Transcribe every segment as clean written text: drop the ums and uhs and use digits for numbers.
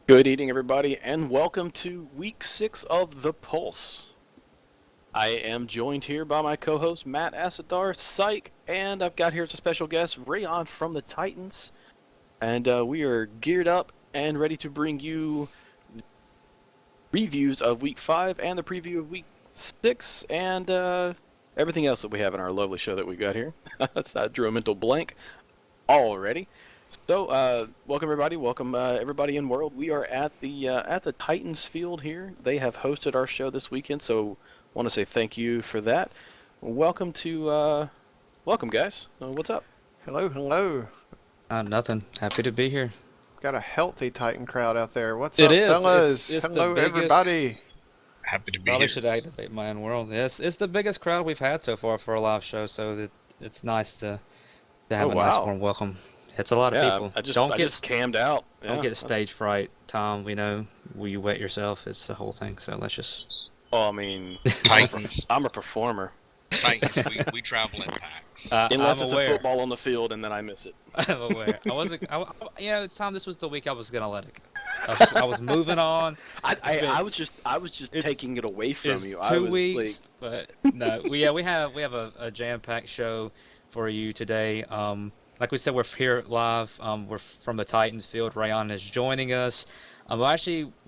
Good evening, everybody, and welcome to Week 6 of The Pulse. I am joined here by my co-host, Matt Asadar, Psych, and I've got here as a special guest, Rayon from the Titans. And we are geared up and ready to bring you reviews of Week 5 and the preview of Week 6 and everything else that we have in our lovely show that we got here. I drew a mental blank already. So, welcome everybody. Welcome everybody in world. We are at the Titans field here. They have hosted our show this weekend, so want to say thank you for that. Welcome guys. What's up? Hello, hello. Nothing. Happy to be here. Got a healthy Titan crowd out there. What's It up, is. fellas? It's the Hello, biggest. everybody. Happy to be Probably here. should activate my own world. Yes, it's the biggest crowd we've had so far for a live show, so it's nice to Oh have a nice wow. warm welcome. It's a lot of Yeah, people. I just Don't I get just cammed out. don't Yeah. get stage fright, Tom. We know will you wet yourself. It's the whole thing. So let's just. Oh, I mean, Titans, I'm a performer. Titans, we travel in packs. Unless I'm it's aware. a football on the field and then I miss it. I'm aware. I wasn't. It's Tom. This was the week I was gonna let it go. I was moving on. I was just taking it away from It's you. 2 I was weeks, but no, we have a jam-packed show for you today. Like we said, we're here live. We're from the Titans field. Rayon is joining us. We're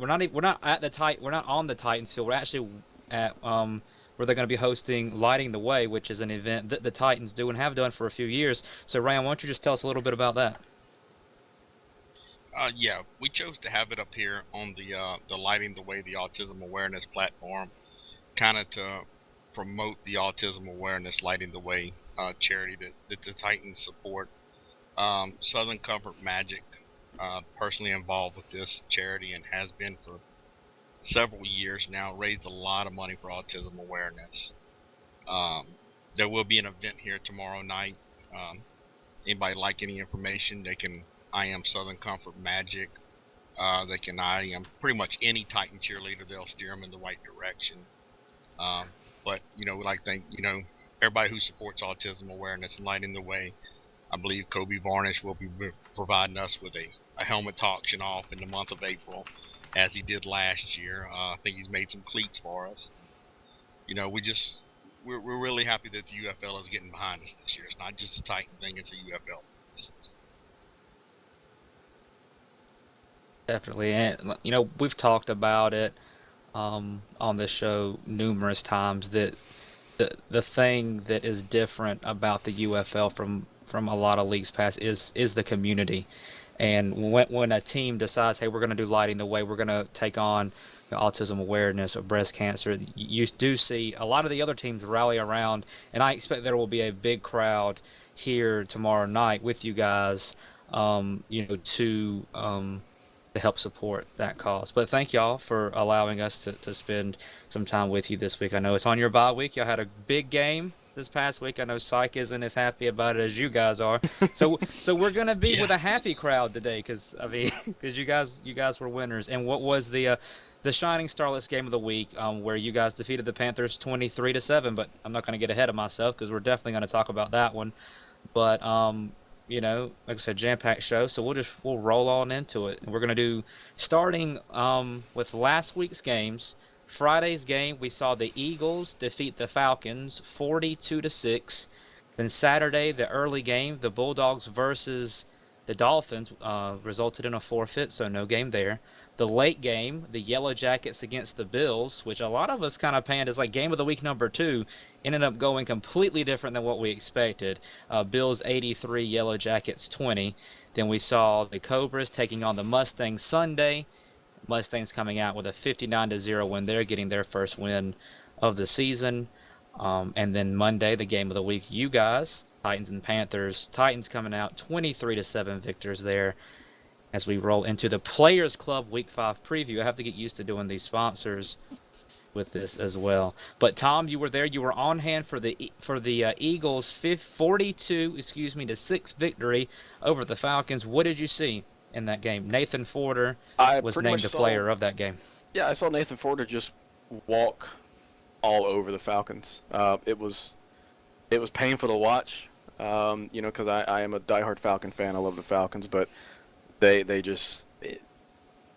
not at we're not on the Titans field. We're actually at where they're going to be hosting Lighting the Way, which is an event that the Titans do and have done for a few years. So Rayon, why don't you just tell us a little bit about that? Yeah, we chose to have it up here on the Lighting the Way, the Autism Awareness platform, kind of to promote the Autism Awareness Lighting the Way charity that the Titans support. Southern Comfort Magic, personally involved with this charity and has been for several years now, raised a lot of money for autism awareness. Um, there will be an event here tomorrow night. Anybody like any information, they can IM Southern Comfort Magic. They can IM pretty much any Titan cheerleader. They'll steer them in the right direction. But we like to thank everybody who supports autism awareness and lighting the way. I believe Kobe Varnish will be providing us with a helmet to auction off in the month of April, as he did last year. I think he's made some cleats for us. We're really happy that the UFL is getting behind us this year. It's not just a Titan thing; it's a UFL. Definitely, and we've talked about it on this show numerous times that the thing that is different about the UFL from a lot of leagues past is the community. And when a team decides, hey, we're going to do Lighting the Way, we're going to take on autism awareness or breast cancer, you do see a lot of the other teams rally around, and I expect there will be a big crowd here tomorrow night with you guys, to help support that cause. But thank y'all for allowing us to spend some time with you this week. I know it's on your bye week. Y'all had a big game this past week. I know Psych isn't as happy about it as you guys are. So we're gonna be with Yeah. a happy crowd today, because because you guys were winners. And what was the shining starlets game of the week, where you guys defeated the Panthers 23-7? But I'm not gonna get ahead of myself because we're definitely gonna talk about that one. But like I said, jam-packed show, so we'll roll on into it. We're gonna do starting with last week's games. Friday's game, we saw the Eagles defeat the Falcons 42-6. Then Saturday, the early game, the Bulldogs versus the Dolphins, resulted in a forfeit, so no game there. The late game, the Yellow Jackets against the Bills, which a lot of us kind of panned as like game of the week number 2, ended up going completely different than what we expected. Bills 83, Yellow Jackets 20. Then we saw the Cobras taking on the Mustangs Sunday. Mustangs coming out with a 59-0 win. They're getting their first win of the season. And then Monday, the game of the week, you guys, Titans and Panthers. Titans coming out 23-7 victors there. As we roll into the Players Club Week 5 preview, I have to get used to doing these sponsors with this as well. But Tom, you were there. You were on hand for the Eagles' 42-6 victory over the Falcons. What did you see in that game? Nathan Forder I was pretty much named the saw. player of that game. Yeah, I saw Nathan Forder just walk all over the Falcons. It was painful to watch. Because I am a diehard Falcon fan. I love the Falcons, but they just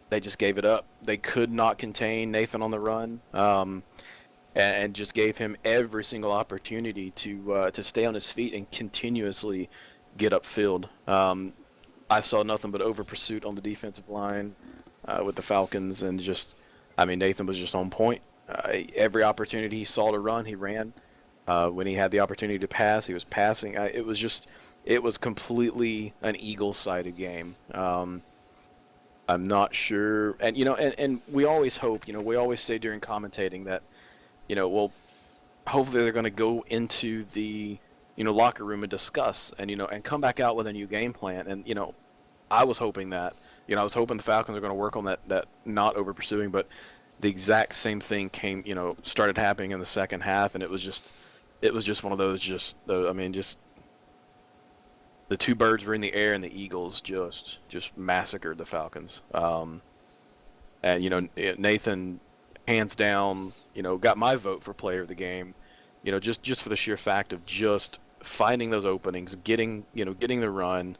they just gave it up. They could not contain Nathan on the run, and just gave him every single opportunity to stay on his feet and continuously get upfield. I saw nothing but over pursuit on the defensive line with the Falcons, and just, I mean, Nathan was just on point. Every opportunity he saw to run, he ran. When he had the opportunity to pass, he was passing. It was completely an Eagles-sided game. I'm not sure, and and we always hope, we always say during commentating that, well, hopefully they're going to go into the, locker room and discuss, and and come back out with a new game plan. And I was hoping that, I was hoping the Falcons are going to work on that not over pursuing, but the exact same thing started happening in the second half, and it was just one of those, I mean, just the two birds were in the air, and the Eagles just massacred the Falcons. And Nathan, hands down, got my vote for player of the game. Just for the sheer fact of just finding those openings, getting the run,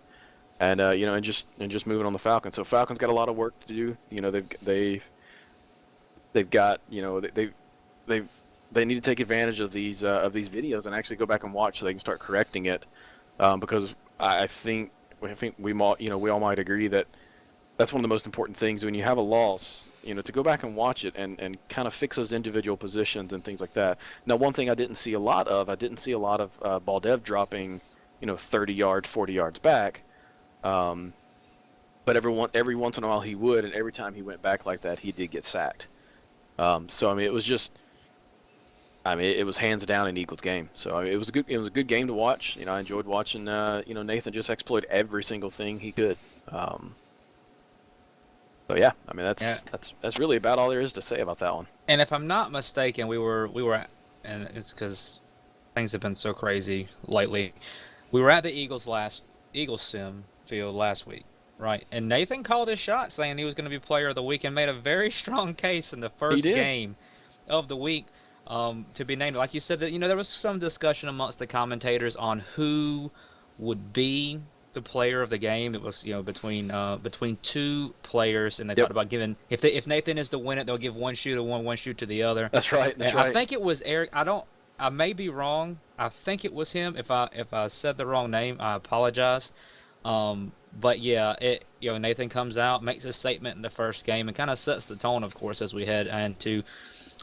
and and just moving on the Falcons. So Falcons got a lot of work to do. They've got they need to take advantage of these videos and actually go back and watch so they can start correcting it, because I think we all might agree that that's one of the most important things when you have a loss, to go back and watch it and kind of fix those individual positions and things like that. Now, one thing I didn't see a lot of Baldev dropping 30 yards, 40 yards back, but every once in a while he would, and every time he went back like that, he did get sacked. So I mean, it was hands down an Eagles game. So I mean, it was a good game to watch. I enjoyed watching Nathan just exploit every single thing he could. So yeah, I mean that's really about all there is to say about that one. And if I'm not mistaken, we were, and it's because things have been so crazy lately. We were at the Eagles sim field last week, right? And Nathan called his shot, saying he was going to be player of the week, and made a very strong case in the first game of the week to be named. Like you said, that there was some discussion amongst the commentators on who would be the player of the game. It was between two players, and they talked about giving, if Nathan is to win it, they'll give one shoe to one shoe to the other. That's right. I think it was Eric. I may be wrong. I think it was him. If I said the wrong name, I apologize. But yeah, Nathan comes out, makes a statement in the first game, and kind of sets the tone, of course, as we head into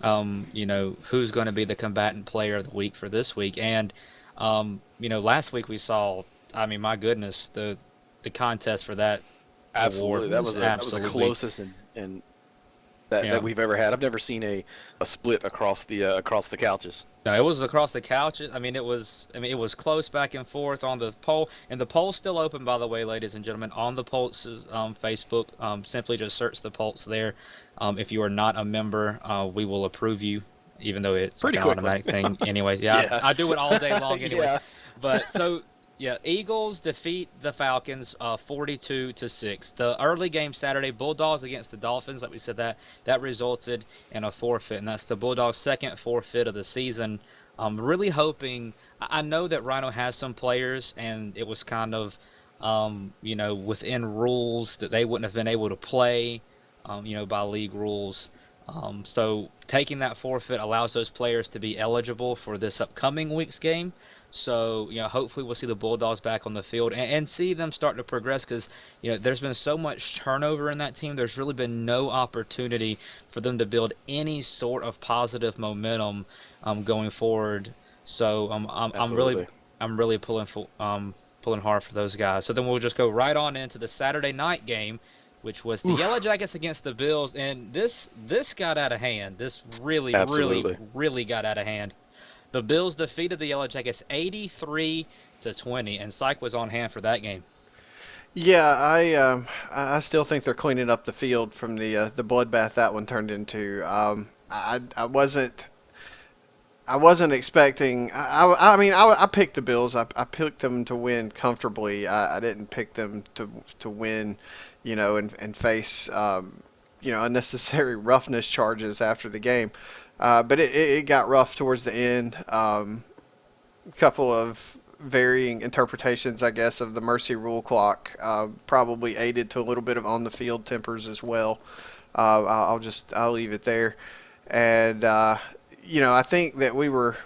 who's going to be the combatant player of the week for this week. And last week we saw, I mean, my goodness, the contest for that Absolutely, award that was the closest that we've ever had. I've never seen a split across the couches. No, it was across the couches. I mean, it was close back and forth on the poll, and the poll's still open, by the way, ladies and gentlemen, on the Pulse's Facebook. Simply just search the Pulse there. If you are not a member, we will approve you, even though it's pretty an automatic thing. Anyway, yeah. I do it all day long anyway. Yeah. But so. Yeah, Eagles defeat the Falcons 42-6. The early game Saturday, Bulldogs against the Dolphins, like we said, that resulted in a forfeit, and that's the Bulldogs' second forfeit of the season. I'm really hoping, I know that Rhino has some players, and it was kind of, within rules that they wouldn't have been able to play, by league rules. So taking that forfeit allows those players to be eligible for this upcoming week's game. So, hopefully we'll see the Bulldogs back on the field and see them start to progress, because, there's been so much turnover in that team. There's really been no opportunity for them to build any sort of positive momentum going forward. So I'm really pulling hard for those guys. So then we'll just go right on into the Saturday night game, which was the Yellow Jackets against the Bills, and this got out of hand. This really got out of hand. The Bills defeated the Yellow Jackets 83-20, and Syke was on hand for that game. Yeah, I still think they're cleaning up the field from the bloodbath that one turned into. I wasn't expecting. I picked the Bills. I picked them to win comfortably. I didn't pick them to win, and face unnecessary roughness charges after the game. But it got rough towards the end. Couple of varying interpretations, I guess, of the mercy rule clock. Probably aided to a little bit of on the field tempers as well. I'll leave it there. And I think that we were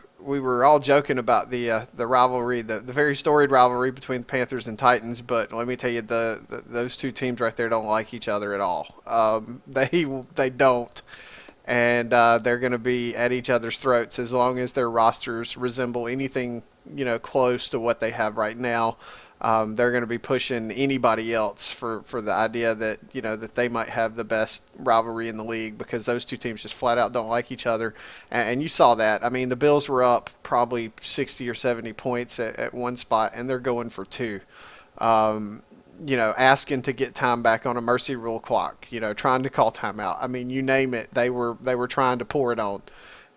all joking about the rivalry, the very storied rivalry between Panthers and Titans. But let me tell you, those two teams right there don't like each other at all. They don't, and they're going to be at each other's throats as long as their rosters resemble anything close to what they have right now. They're going to be pushing anybody else for the idea that that they might have the best rivalry in the league, because those two teams just flat out don't like each other, and you saw that. I mean, the Bills were up probably 60 or 70 points at one spot, and they're going for two. Asking to get time back on a mercy rule clock, trying to call timeout. I mean, you name it, they were trying to pour it on.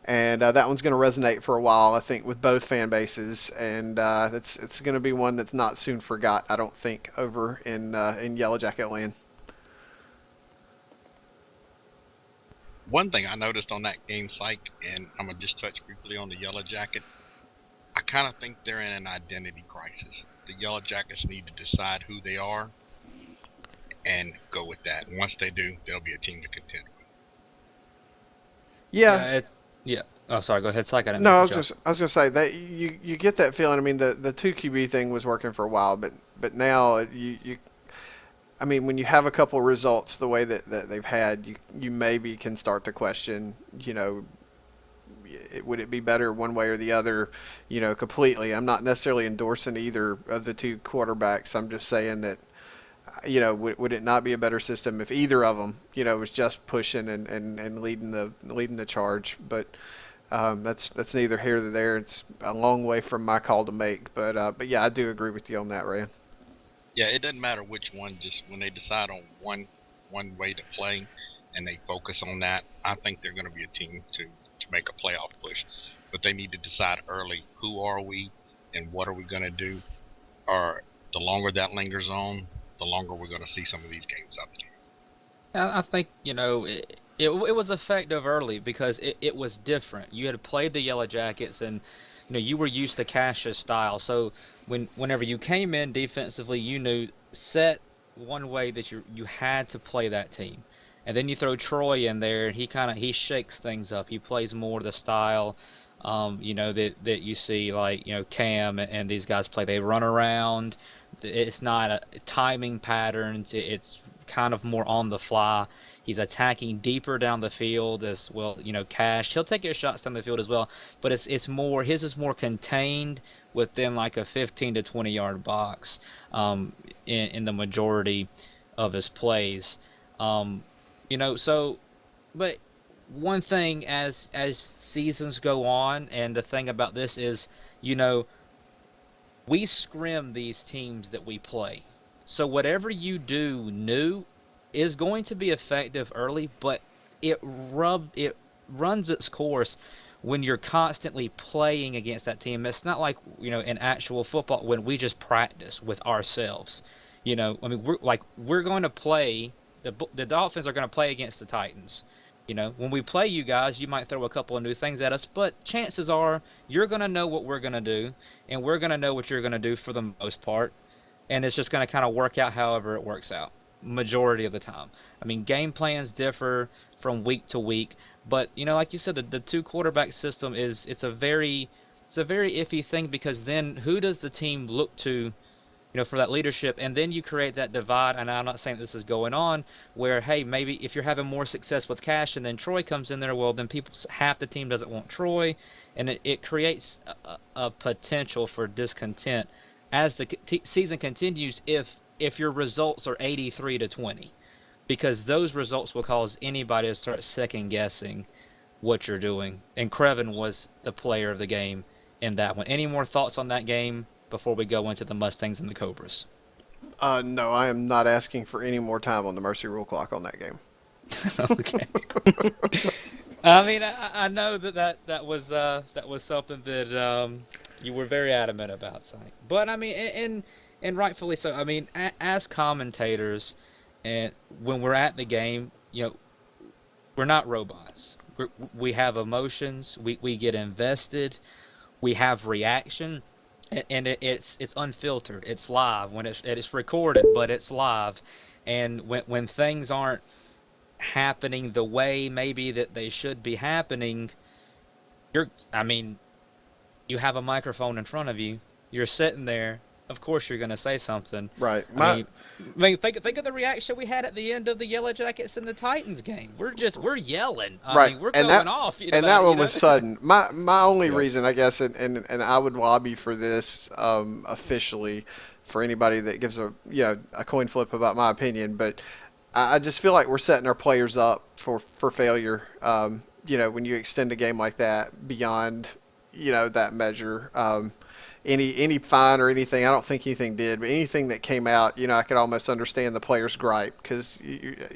And that one's going to resonate for a while, I think, with both fan bases, and it's going to be one that's not soon forgot, I don't think, over in Yellow Jacket land. One thing I noticed on that game, Psych, and I'm gonna just touch briefly on the Yellow Jackets. I kind of think they're in an identity crisis. The Yellow Jackets need to decide who they are and go with that. And once they do, they'll be a team to contend with. Yeah. Yeah. Oh, sorry. Go ahead, Psych. I didn't No, mean I to was cut I was gonna say that you get that feeling. I mean, the two QB thing was working for a while, but now I mean, when you have a couple of results the way that they've had, you maybe can start to question, would it be better one way or the other, completely. I'm not necessarily endorsing either of the two quarterbacks. I'm just saying that, would it not be a better system if either of them, was just pushing and leading the charge? But that's neither here nor there. It's a long way from my call to make, but yeah, I do agree with you on that, Ray. Yeah, it doesn't matter which one. Just when they decide on one way to play, and they focus on that, I think they're going to be a team to make a playoff push. But they need to decide early, who are we and what are we going to do. Or the longer that lingers on, the longer we're going to see some of these games up. I think, it was effective early because it was different. You had played the Yellow Jackets, and you were used to Cash's style. So whenever you came in defensively, you knew set one way that you had to play that team. And then you throw Troy in there, and he shakes things up. He plays more the style, that you see, like, Cam and these guys play. They run around. It's not a timing patterns. It's kind of more on the fly. He's attacking deeper down the field as well. Cash, he'll take his shots down the field as well, but it's more, his is more contained within like a 15 to 20 yard box, in the majority of his plays. So, but one thing as seasons go on, and the thing about this is, we scrim these teams that we play. So whatever you do new is going to be effective early, but it runs its course when you're constantly playing against that team. It's not like, in actual football when we just practice with ourselves. I mean, we're going to play, the Dolphins are going to play against the Titans. When we play you guys, you might throw a couple of new things at us, but chances are you're going to know what we're going to do, and we're going to know what you're going to do for the most part, and it's just going to kind of work out however it works out, majority of the time. I mean, game plans differ from week to week, but, like you said, the two quarterback system it's a very iffy thing, because then who does the team look to, for that leadership? And then you create that divide, and I'm not saying this is going on, where, hey, maybe if you're having more success with Cash and then Troy comes in there, well, then half the team doesn't want Troy, and it creates a potential for discontent as the season continues if your results are 83 to 20, because those results will cause anybody to start second guessing what you're doing. And Crevin was the player of the game in that one. Any more thoughts on that game before we go into the Mustangs and the Cobras? No, I am not asking for any more time on the mercy rule clock on that game. Okay. I mean, I know that was something that you were very adamant about saying, but I mean, and rightfully so. I mean, as commentators, and when we're at the game, we're not robots. We have emotions. We get invested. We have reaction. and it's unfiltered. It's live when it's recorded, but it's live. And when things aren't happening the way maybe that they should be happening, I mean, you have a microphone in front of you. You're sitting there. Of course, you're going to say something. Right. Think of the reaction we had at the end of the Yellow Jackets and the Titans game. We're yelling. Right. We're And going off. and that one was sudden. My only Yep. reason, I guess, and I would lobby for this officially for anybody that gives a coin flip about my opinion, but I just feel like we're setting our players up for failure. When you extend a game like that beyond that measure. Any fine or anything, I don't think anything did, but anything that came out, I could almost understand the player's gripe because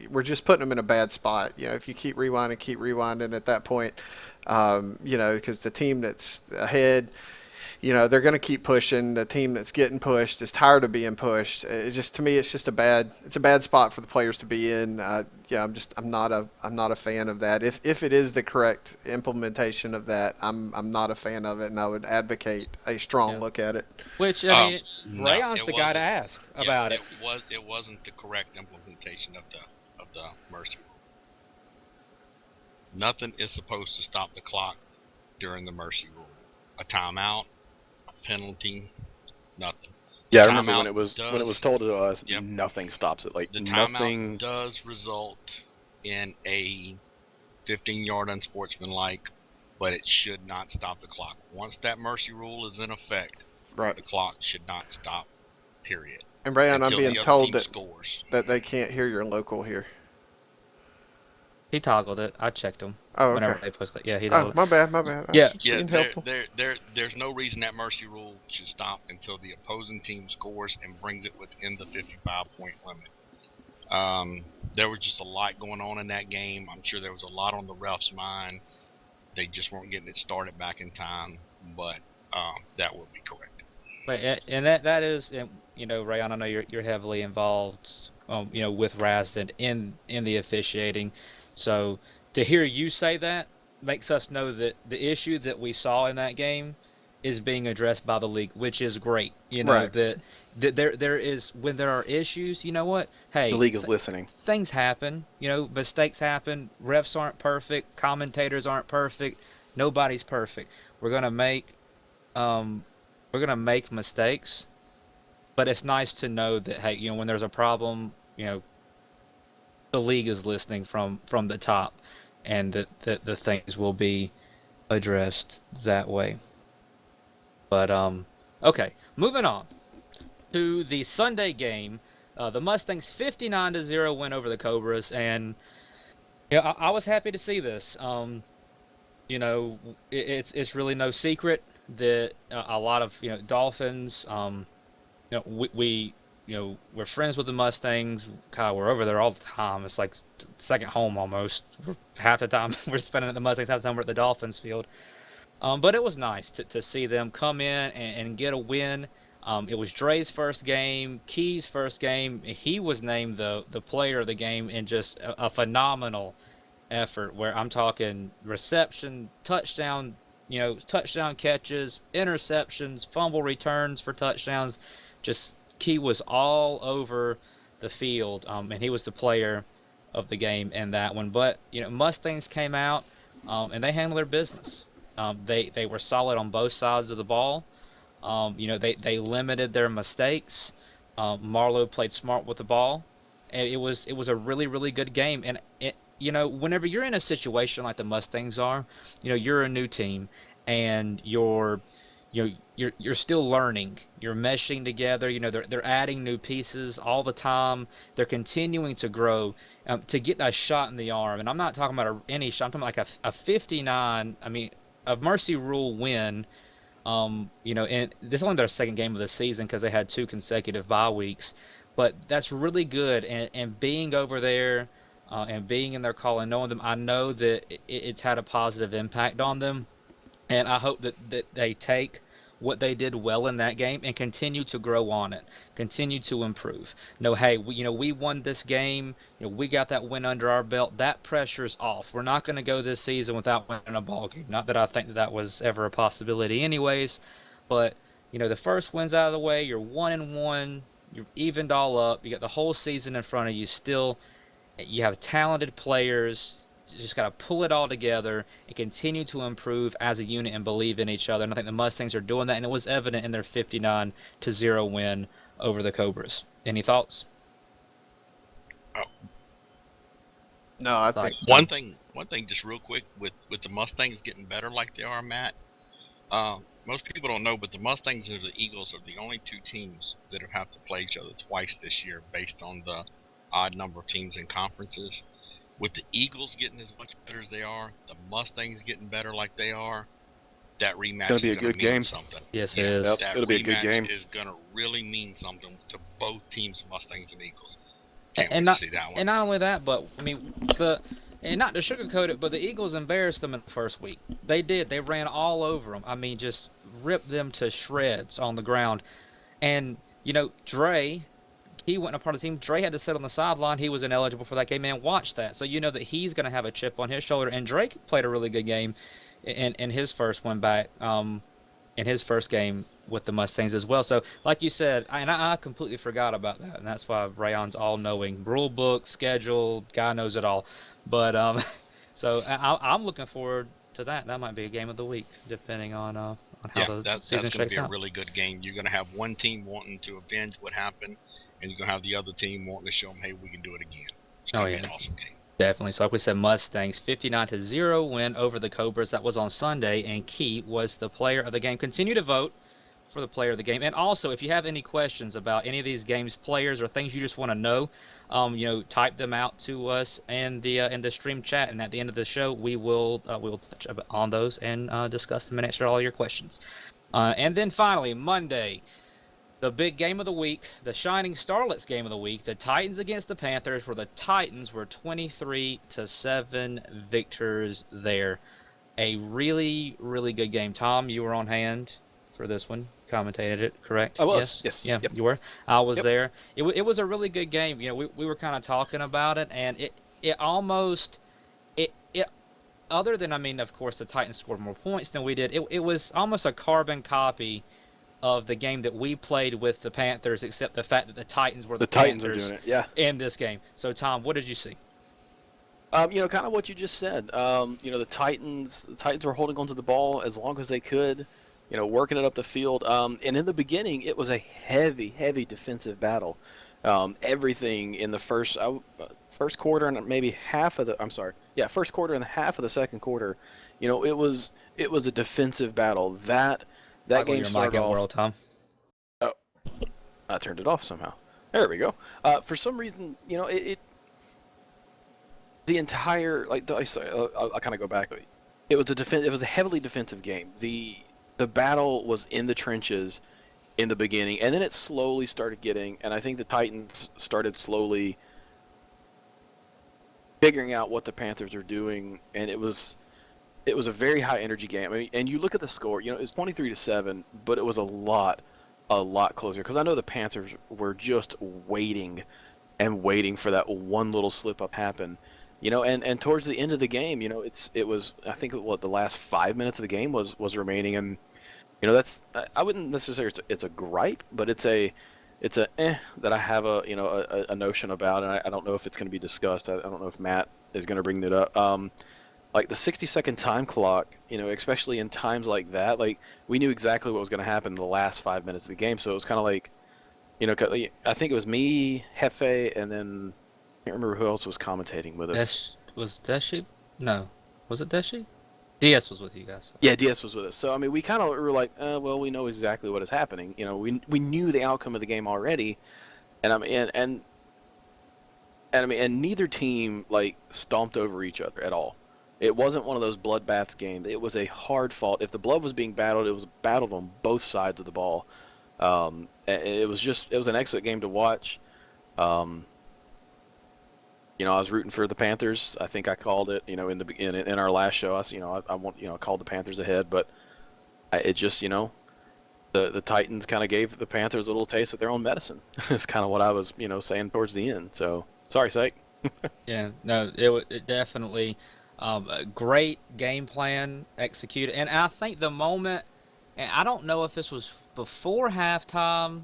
we're just putting them in a bad spot. If you keep rewinding at that point, because the team that's ahead, they're going to keep pushing. The team that's getting pushed is tired of being pushed. To me, it's just a bad spot for the players to be in. I'm not a fan of that. If it is the correct implementation of that, I'm not a fan of it, and I would advocate a strong look at it. Which No, Rayon's it the guy to wasn't. ask Yeah, about it. It wasn't the correct implementation of the mercy rule. Nothing is supposed to stop the clock during the mercy rule. A timeout, a penalty, nothing. Yeah, I remember Timeout when it was told to us, Yep. nothing stops it. Like The nothing. timeout does result in a 15-yard unsportsmanlike, but it should not stop the clock. Once that mercy rule is in effect, Right. the clock should not stop. Period. And Rayon, I'm Until being the other told team that scores. they can't hear your local here. He toggled it. I checked him Oh, whenever okay. they posted. Yeah, he Oh, toggled. my bad. I Yeah. was Yeah, being helpful. there's no reason that mercy rule should stop until the opposing team scores and brings it within the 55-point limit. There was just a lot going on in that game. I'm sure there was a lot on the ref's mind. They just weren't getting it started back in time, but that would be correct. But and that is, Rayon, I know you're heavily involved, with Rasden in the officiating. So to hear you say that makes us know that the issue that we saw in that game is being addressed by the league, which is great. Right. That there is, when there are issues, you know what? Hey, The league is listening. things happen. Mistakes happen. Refs aren't perfect. Commentators aren't perfect. Nobody's perfect. We're gonna make um, mistakes, but it's nice to know that, hey, when there's a problem, the league is listening from the top, and that the things will be addressed that way. But okay, moving on to the Sunday game. The Mustangs 59-0 win over the Cobras, and I was happy to see this. It's really no secret that a lot of Dolphins. We're friends with the Mustangs. God, we're over there all the time. It's like second home almost. Half the time we're spending at the Mustangs, half the time we're at the Dolphins field. But it was nice to see them come in and get a win. It was Dre's first game, Key's first game. He was named the player of the game in just a phenomenal effort, where I'm talking reception, touchdown, touchdown catches, interceptions, fumble returns for touchdowns. Just Key was all over the field, and he was the player of the game in that one. But Mustangs came out, and they handled their business. They were solid on both sides of the ball. They limited their mistakes. Marlowe played smart with the ball. And it was a really, really good game. And whenever you're in a situation like the Mustangs are, you're a new team, and you're still learning. You're meshing together. They're adding new pieces all the time. They're continuing to grow. To get a shot in the arm, and I'm not talking about any shot. I'm talking like a 59. I mean, a mercy rule win. And this is only their second game of the season because they had 2 consecutive bye weeks. But that's really good. And being over there, and being in their call and knowing them, I know that it's had a positive impact on them. And I hope that they take what they did well in that game and continue to grow on it, continue to improve. No, hey, we won this game. We got that win under our belt. That pressure's off. We're not going to go this season without winning a ball game. Not that I think that was ever a possibility anyways, but the first win's out of the way. You're 1-1. You're evened all up. You got the whole season in front of you. Still, you have talented players. You just got to pull it all together and continue to improve as a unit and believe in each other. And I think the Mustangs are doing that, and it was evident in their 59-0 win over the Cobras. Any thoughts? No, I Like, think One thing, just real quick, with the Mustangs getting better like they are, Matt. Most people don't know, but the Mustangs and the Eagles are the only two teams that have to play each other twice this year, based on the odd number of teams in conferences. With the Eagles getting as much better as they are, the Mustangs getting better like they are, that rematch Gonna be is a going good to mean game. something. Yes, it is. Yep, That it'll be a good rematch game. is going to really mean something to both teams, Mustangs and Eagles. And Can't wait not to see that one. and not only that, but I mean and not to sugarcoat it, but the Eagles embarrassed them in the first week. They did. They ran all over them. I mean, just ripped them to shreds on the ground. And Dre, he wasn't a part of the team. Dre had to sit on the sideline. He was ineligible for that game, and watch that. So you know that he's going to have a chip on his shoulder. And Drake played a really good game in his first one back. In his first game with the Mustangs as well. So, like you said, I completely forgot about that, and that's why Rayon's all-knowing. Rule book, schedule, guy knows it all. But so I'm looking forward to that. That might be a game of the week, depending on how the that's season going to be shakes a out. really good game. You're going to have one team wanting to avenge what happened, and you're going to have the other team wanting to show them, hey, we can do it again. It's going to be an awesome game. Definitely. So like we said, Mustangs 59-0 win over the Cobras. That was on Sunday, and Key was the player of the game. Continue to vote for the player of the game. And also, if you have any questions about any of these games, players, or things you just want to know, type them out to us in the stream chat. And at the end of the show, we will touch on those and discuss them and answer all your questions. And then finally, Monday, the big game of the week, the Shining Starlets game of the week, the Titans against the Panthers, where the Titans were 23-7 victors there. A really, really good game. Tom, you were on hand for this one, commentated it, correct? I was, yes. Yeah, Yep. you were. I was Yep. there. It was a really good game. We were kind of talking about it, and it almost it other than, I mean, of course the Titans scored more points than we did. It was almost a carbon copy of the game that we played with the Panthers, except the fact that the Titans were The the Titans are Panthers doing it, yeah. in this game. So Tom, what did you see? Kind of what you just said. The Titans were holding onto the ball as long as they could, working it up the field. And in the beginning, it was a heavy, heavy defensive battle. Everything in the first quarter and maybe first quarter and half of the second quarter, it was a defensive battle. That game started off. World, Tom. Oh, I turned it off somehow. There we go. For some reason, the entire I'll kind of go back. It was a heavily defensive game. The battle was in the trenches in the beginning, and then it slowly started getting. And I think the Titans started slowly figuring out what the Panthers are doing, and it was a very high energy game. I mean, and you look at the score. It was 23-7, but it was a lot closer, because I know the Panthers were just waiting for that one little slip up happen. And towards the end of the game, it was, I think, the last 5 minutes of the game was remaining, and that's, I wouldn't necessarily, it's a gripe, but it's a that I have a notion about, and I don't know if it's going to be discussed. I don't know if Matt is going to bring that up. Like the 60-second time clock, especially in times like that, like we knew exactly what was going to happen in the last 5 minutes of the game, so it was kind of like, I think it was me, Hefe, and then I can't remember who else was commentating with us. Was Deshi? No. Was it Deshi? DS was with you guys. Yeah, DS was with us. So, I mean, we kind of were like, well, we know exactly what is happening. We knew the outcome of the game already. And I mean, and neither team, stomped over each other at all. It wasn't one of those bloodbath games. It was a hard fought. If the blood was being battled, it was battled on both sides of the ball. It was an excellent game to watch. I was rooting for the Panthers. I think I called it, in our last show. I called the Panthers ahead, but it just, the Titans kind of gave the Panthers a little taste of their own medicine. It's kind of what I was, saying towards the end. So, sorry, Syke. Yeah, no, it definitely a great game plan executed, and I think the moment, and I don't know if this was before halftime,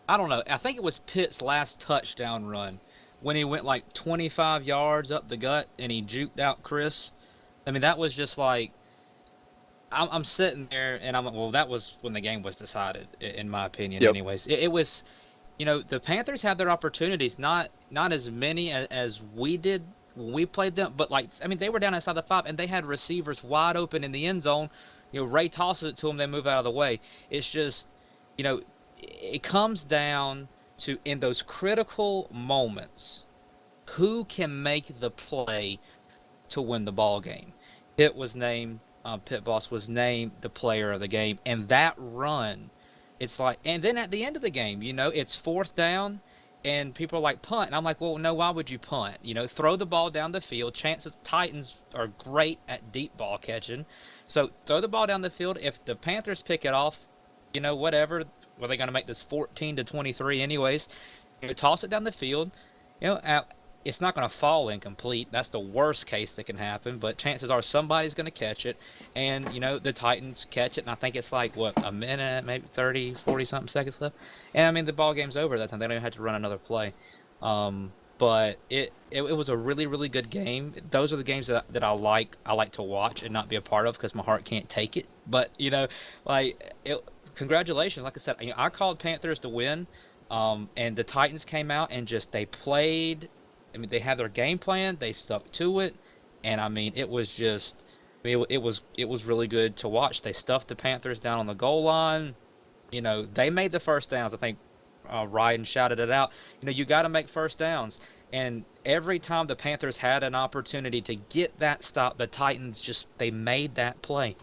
I don't know. I think it was Pitt's last touchdown run when he went like 25 yards up the gut and he juked out Chris. I mean, that was just like I'm sitting there and I'm like, well, that was when the game was decided, in my opinion. Yep. Anyways, it was, the Panthers had their opportunities, not as many as we did when we played them, but like, I mean, they were down inside the 5 and they had receivers wide open in the end zone. Ray tosses it to them, they move out of the way. It's just, you know, it comes down to in those critical moments, who can make the play to win the ball game. Pitt Boss was named the player of the game, and that run, it's like, and then at the end of the game, it's fourth down, and people are like punt, and I'm like, well, no, why would you punt? Throw the ball down the field. Chances Titans are great at deep ball catching, so throw the ball down the field. If the Panthers pick it off, whatever, well, they're going to make this 14-23 anyways. Toss it down the field. It's not going to fall incomplete. That's the worst case that can happen, but chances are somebody's going to catch it, and, the Titans catch it, and I think it's like, what, a minute, maybe 30, 40-something seconds left, and, I mean, the ball game's over that time. They don't even have to run another play. But it was a really, really good game. Those are the games that I like to watch and not be a part of because my heart can't take it. But, congratulations. Like I said, I called Panthers to win, and the Titans came out and they played. I mean, they had their game plan. They stuck to it, and I mean, it was just, it was really good to watch. They stuffed the Panthers down on the goal line. They made the first downs. I think Ryan shouted it out. You got to make first downs, and every time the Panthers had an opportunity to get that stop, the Titans they made that play.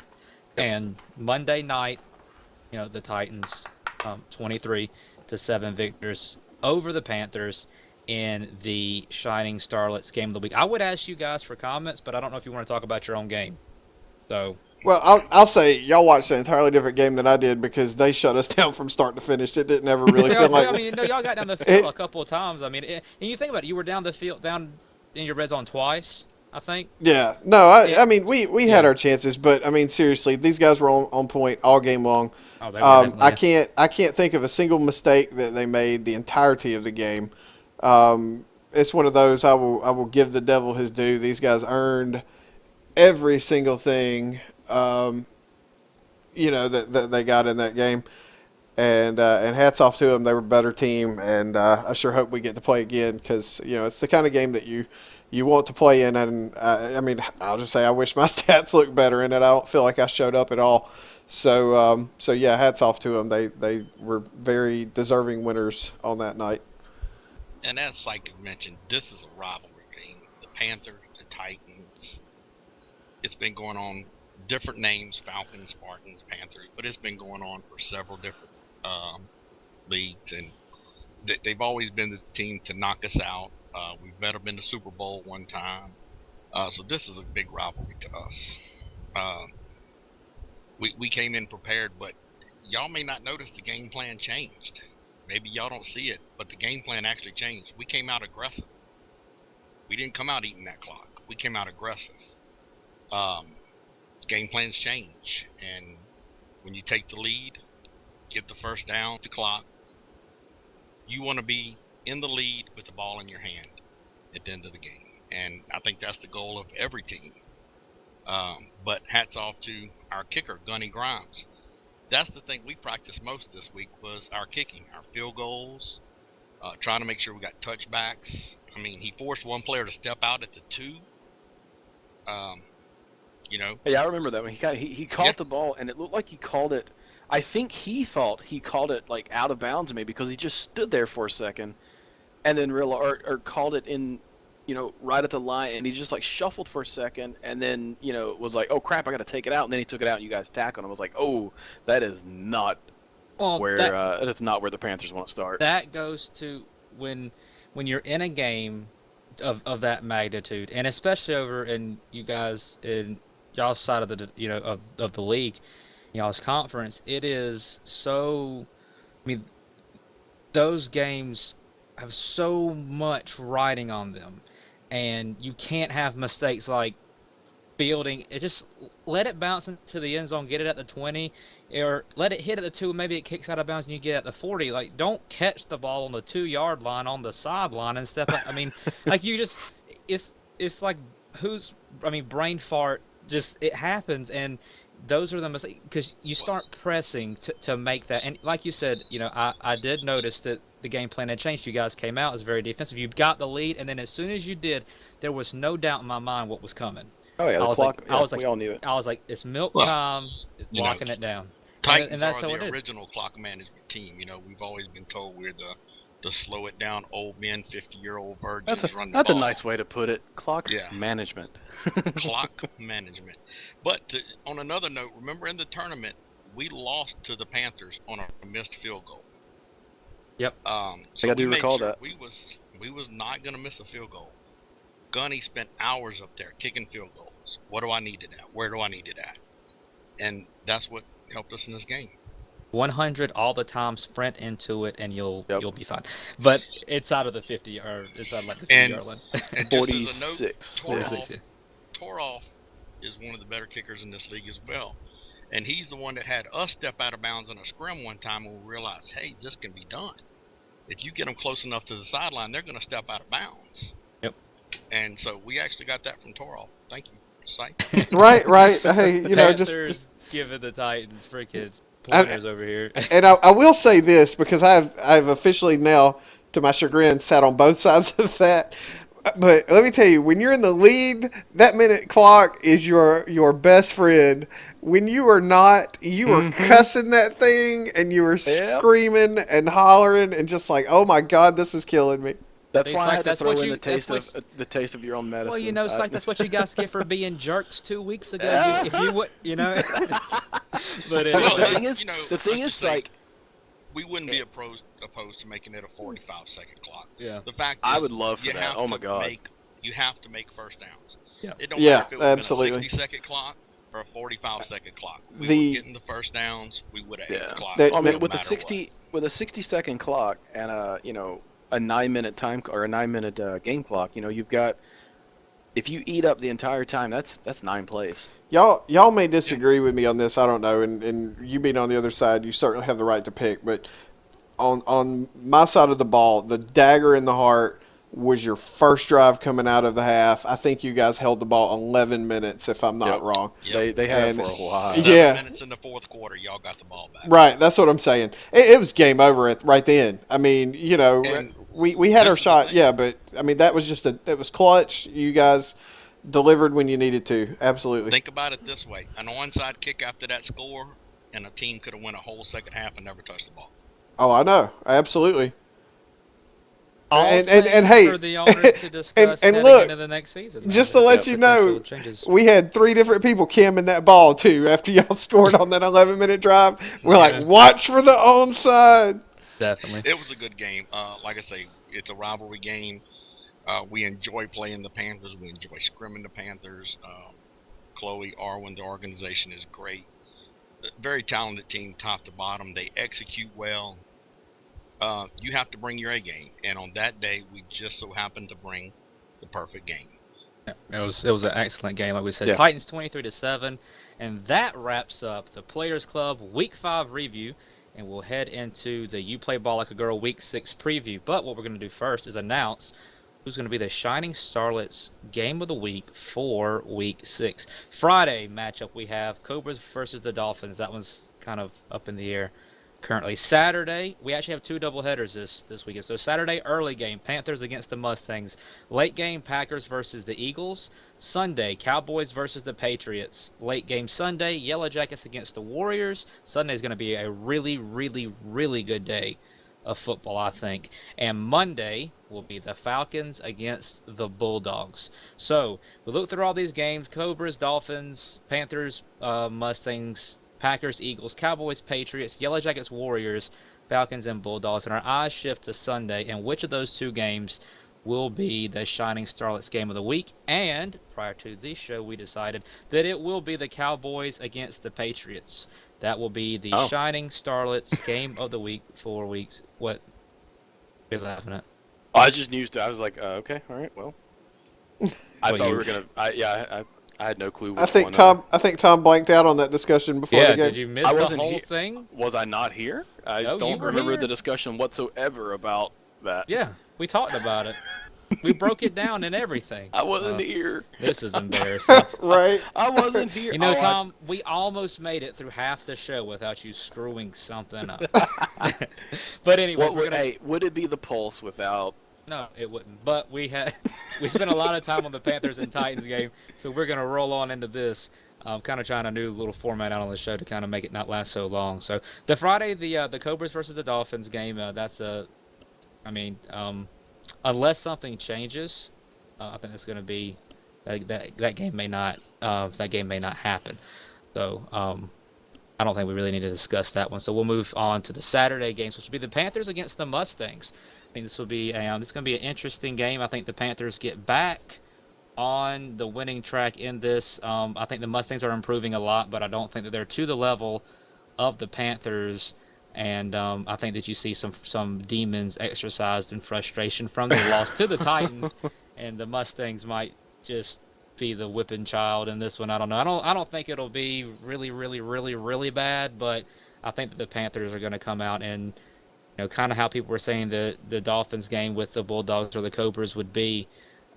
And Monday night, the Titans, 23-7 victors over the Panthers in the Shining Starlets game of the week. I would ask you guys for comments, but I don't know if you want to talk about your own game. So, Well, I'll say y'all watched an entirely different game than I did because they shut us down from start to finish. It didn't ever really feel like. I mean, y'all got down the field a couple of times. I mean, and you think about it, you were down the field, down in your red zone twice, I think. Yeah, no, I mean, we had our chances, but I mean, seriously, these guys were on point all game long. Oh, they were I can't think of a single mistake that they made the entirety of the game. It's one of those I will give the devil his due. These guys earned every single thing, that they got in that game, and hats off to them. They were a better team, and I sure hope we get to play again because it's the kind of game that you want to play in. And I mean, I'll just say I wish my stats looked better in it. I don't feel like I showed up at all. So yeah, hats off to them. They were very deserving winners on that night. And as Psychic mentioned, this is a rivalry game. The Panthers, the Titans. It's been going on, different names, Falcons, Spartans, Panthers, but it's been going on for several different leagues, and they've always been the team to knock us out. We've better been to Super Bowl one time. So this is a big rivalry to us. We came in prepared, but y'all may not notice the game plan changed. Maybe y'all don't see it, but the game plan actually changed. We came out aggressive. We didn't come out eating that clock. We came out aggressive. Game plans change, and when you take the lead, get the first down, the clock, you want to be in the lead with the ball in your hand at the end of the game. And I think that's the goal of every team. But hats off to our kicker, Gunny Grimes. That's the thing we practiced most this week was our kicking, our field goals, trying to make sure we got touchbacks. I mean, he forced one player to step out at the 2. Yeah, I remember that when he caught the ball, and it looked like he called it. I think he thought he called it like out of bounds, maybe because he just stood there for a second, and then or called it in, right at the line, and he just like shuffled for a second, and then was like, oh crap, I got to take it out, and then he took it out, and you guys tackled him. I was like, oh, that is not where that is not where the Panthers want to start. That goes to when you're in a game of that magnitude, and especially over in you guys in y'all's side of the of the league, y'all's conference, it is so. I mean, those games have so much riding on them, and you can't have mistakes like fielding. It just let it bounce into the end zone, get it at the 20, or let it hit at the 2. Maybe it kicks out of bounds and you get at the 40. Like, don't catch the ball on the 2-yard line on the sideline and step up. I mean, like you just, it's like brain fart. Just it happens, and those are the mistakes because you start pressing to make that. And like you said, I did notice that the game plan had changed. You guys came out as very defensive. You got the lead, and then as soon as you did, there was no doubt in my mind what was coming. Oh yeah, I the was clock. like, Yeah, we all knew it. I was like, it's milk Well, time, you know, locking it down, Titans that's are how the it did. original clock management team. We've always been told we're the slow it down old men, 50-year-old virgins running the That's a ball. nice way to put it. Clock Yeah. management. Clock management. But on another note, remember in the tournament we lost to the Panthers on a missed field goal. Yep. So I do we made recall sure that. we was not gonna miss a field goal. Gunny spent hours up there kicking field goals. What do I need it at? Where do I need it at? And that's what helped us in this game. 100 all the time, sprint into it, and you'll be fine. But it's out of the 50 or it's out of like the 50-yard line. And just as a 46. note, Yeah. Toroff is one of the better kickers in this league as well. And he's the one that had us step out of bounds in a scrim one time when we realized, hey, this can be done. If you get them close enough to the sideline, they're going to step out of bounds. Yep. And so we actually got that from Toroff. Thank you, Sai. Right. Hey, Panthers just giving the Titans freaking pointers over here. And I will say this because I've officially now, to my chagrin, sat on both sides of that. But let me tell you, when you're in the lead, that minute clock is your best friend. When you are not, you are cussing that thing and you are screaming and hollering and just like, oh my God, this is killing me. That's It's why like I had to that's throw what in you- the taste of your own medicine. Well, it's like that's what you guys get for being jerks 2 weeks ago. Yeah. If you would, But Well, the thing is, like, we wouldn't be opposed to making it a 45-second clock. yeah. The fact I is, would love for you that. have Oh my to God. you have to make first downs. Yeah. It don't Yeah, matter if it was absolutely. a 60-second clock or a 45-second clock. We The- were getting the first downs. We would have Yeah. the clock. That- I mean, no with a matter 60-second clock and a 9-minute time or a 9-minute game clock, you've got. If you eat up the entire time, that's 9 plays. Y'all may disagree with me on this. I don't know, and you being on the other side, you certainly have the right to pick. But on my side of the ball, the dagger in the heart was your first drive coming out of the half. I think you guys held the ball 11 minutes, if I'm not Yep. wrong. Yep. They have And- for a while. Yeah. 7 minutes in the fourth quarter, y'all got the ball back. Right, that's what I'm saying. It was game over right then. I mean, And we had this our is the shot, thing. yeah, but I mean that was it was clutch. You guys delivered when you needed to. Absolutely. Think about it this way: an onside kick after that score, and a team could have won a whole second half and never touched the ball. Oh, I know. Absolutely. All And things hey, for the owners to discuss and heading look, into the next season. just to let you know, Potential changes. we had 3 different people camming that ball too after y'all scored on that 11-minute drive. We're Yeah. like, watch for the onside. Definitely. It was a good game. Like I say, it's a rivalry game. We enjoy playing the Panthers. We enjoy scrimming the Panthers. Chloe Arwen, the organization is great. Very talented team, top to bottom. They execute well. You have to bring your A game, and on that day, we just so happened to bring the perfect game. It was an excellent game, like we said. Yeah. Titans 23-7, and that wraps up the Players Club Week 5 review, and we'll head into the You Play Ball Like a Girl Week 6 preview. But what we're going to do first is announce who's going to be the Shining Starlets Game of the Week for Week 6. Friday matchup we have Cobras versus the Dolphins. That one's kind of up in the air currently. Saturday, we actually have 2 doubleheaders this weekend. So Saturday, early game, Panthers against the Mustangs. Late game, Packers versus the Eagles. Sunday, Cowboys versus the Patriots. Late game Sunday, Yellow Jackets against the Warriors. Sunday is going to be a really, really, really good day of football, I think. And Monday will be the Falcons against the Bulldogs. So we look through all these games: Cobras, Dolphins, Panthers, Mustangs, Packers, Eagles, Cowboys, Patriots, Yellow Jackets, Warriors, Falcons, and Bulldogs. And our eyes shift to Sunday, and which of those 2 games will be the Shining Starlets Game of the Week. And prior to this show, we decided that it will be the Cowboys against the Patriots. That will be the Shining Starlets Game of the Week for weeks. What are you laughing at? I just used it. I was like, okay, all right, well. I thought we were gonna. I had no clue I which think one. Tom blanked out on that discussion before the Yeah, game. did you miss I the wasn't whole here. thing? Was I not here? I No, you don't were remember here. the discussion whatsoever about that. Yeah, we talked about it. We broke it down and everything. I wasn't here. This is embarrassing. Right. I wasn't here. You know, Oh, Tom, we almost made it through half the show without you screwing something up. But anyway, what would, hey, would it be the Pulse without? No, it wouldn't. But we spent a lot of time on the Panthers and Titans game, so we're gonna roll on into this. Kind of trying a new little format out on the show to kind of make it not last so long. So the Friday, the Cobras versus the Dolphins game, that's unless something changes, I think it's going to be that game may not happen. So I don't think we really need to discuss that one. So we'll move on to the Saturday games, which will be the Panthers against the Mustangs. I think this will be this is going to be an interesting game. I think the Panthers get back on the winning track in this. I think the Mustangs are improving a lot, but I don't think that they're to the level of the Panthers. And I think that you see some demons exercised in frustration from the loss to the Titans, and the Mustangs might just be the whipping child in this one. I don't know. I don't think it'll be really, really, really, really bad, but I think that the Panthers are going to come out and, kind of how people were saying the Dolphins game with the Bulldogs or the Cobras would be.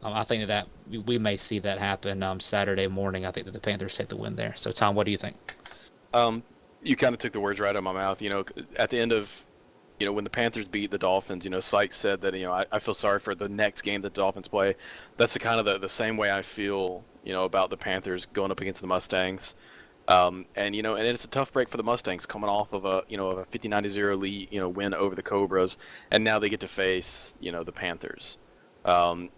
I think that we may see that happen Saturday morning. I think that the Panthers take the win there. So, Tom, what do you think? You kind of took the words right out of my mouth. At the end of, when the Panthers beat the Dolphins, Sykes said that, I feel sorry for the next game the Dolphins play. That's the kind of the same way I feel, about the Panthers going up against the Mustangs. And it's a tough break for the Mustangs coming off of a 50-0 lead, win over the Cobras, and now they get to face, the Panthers. And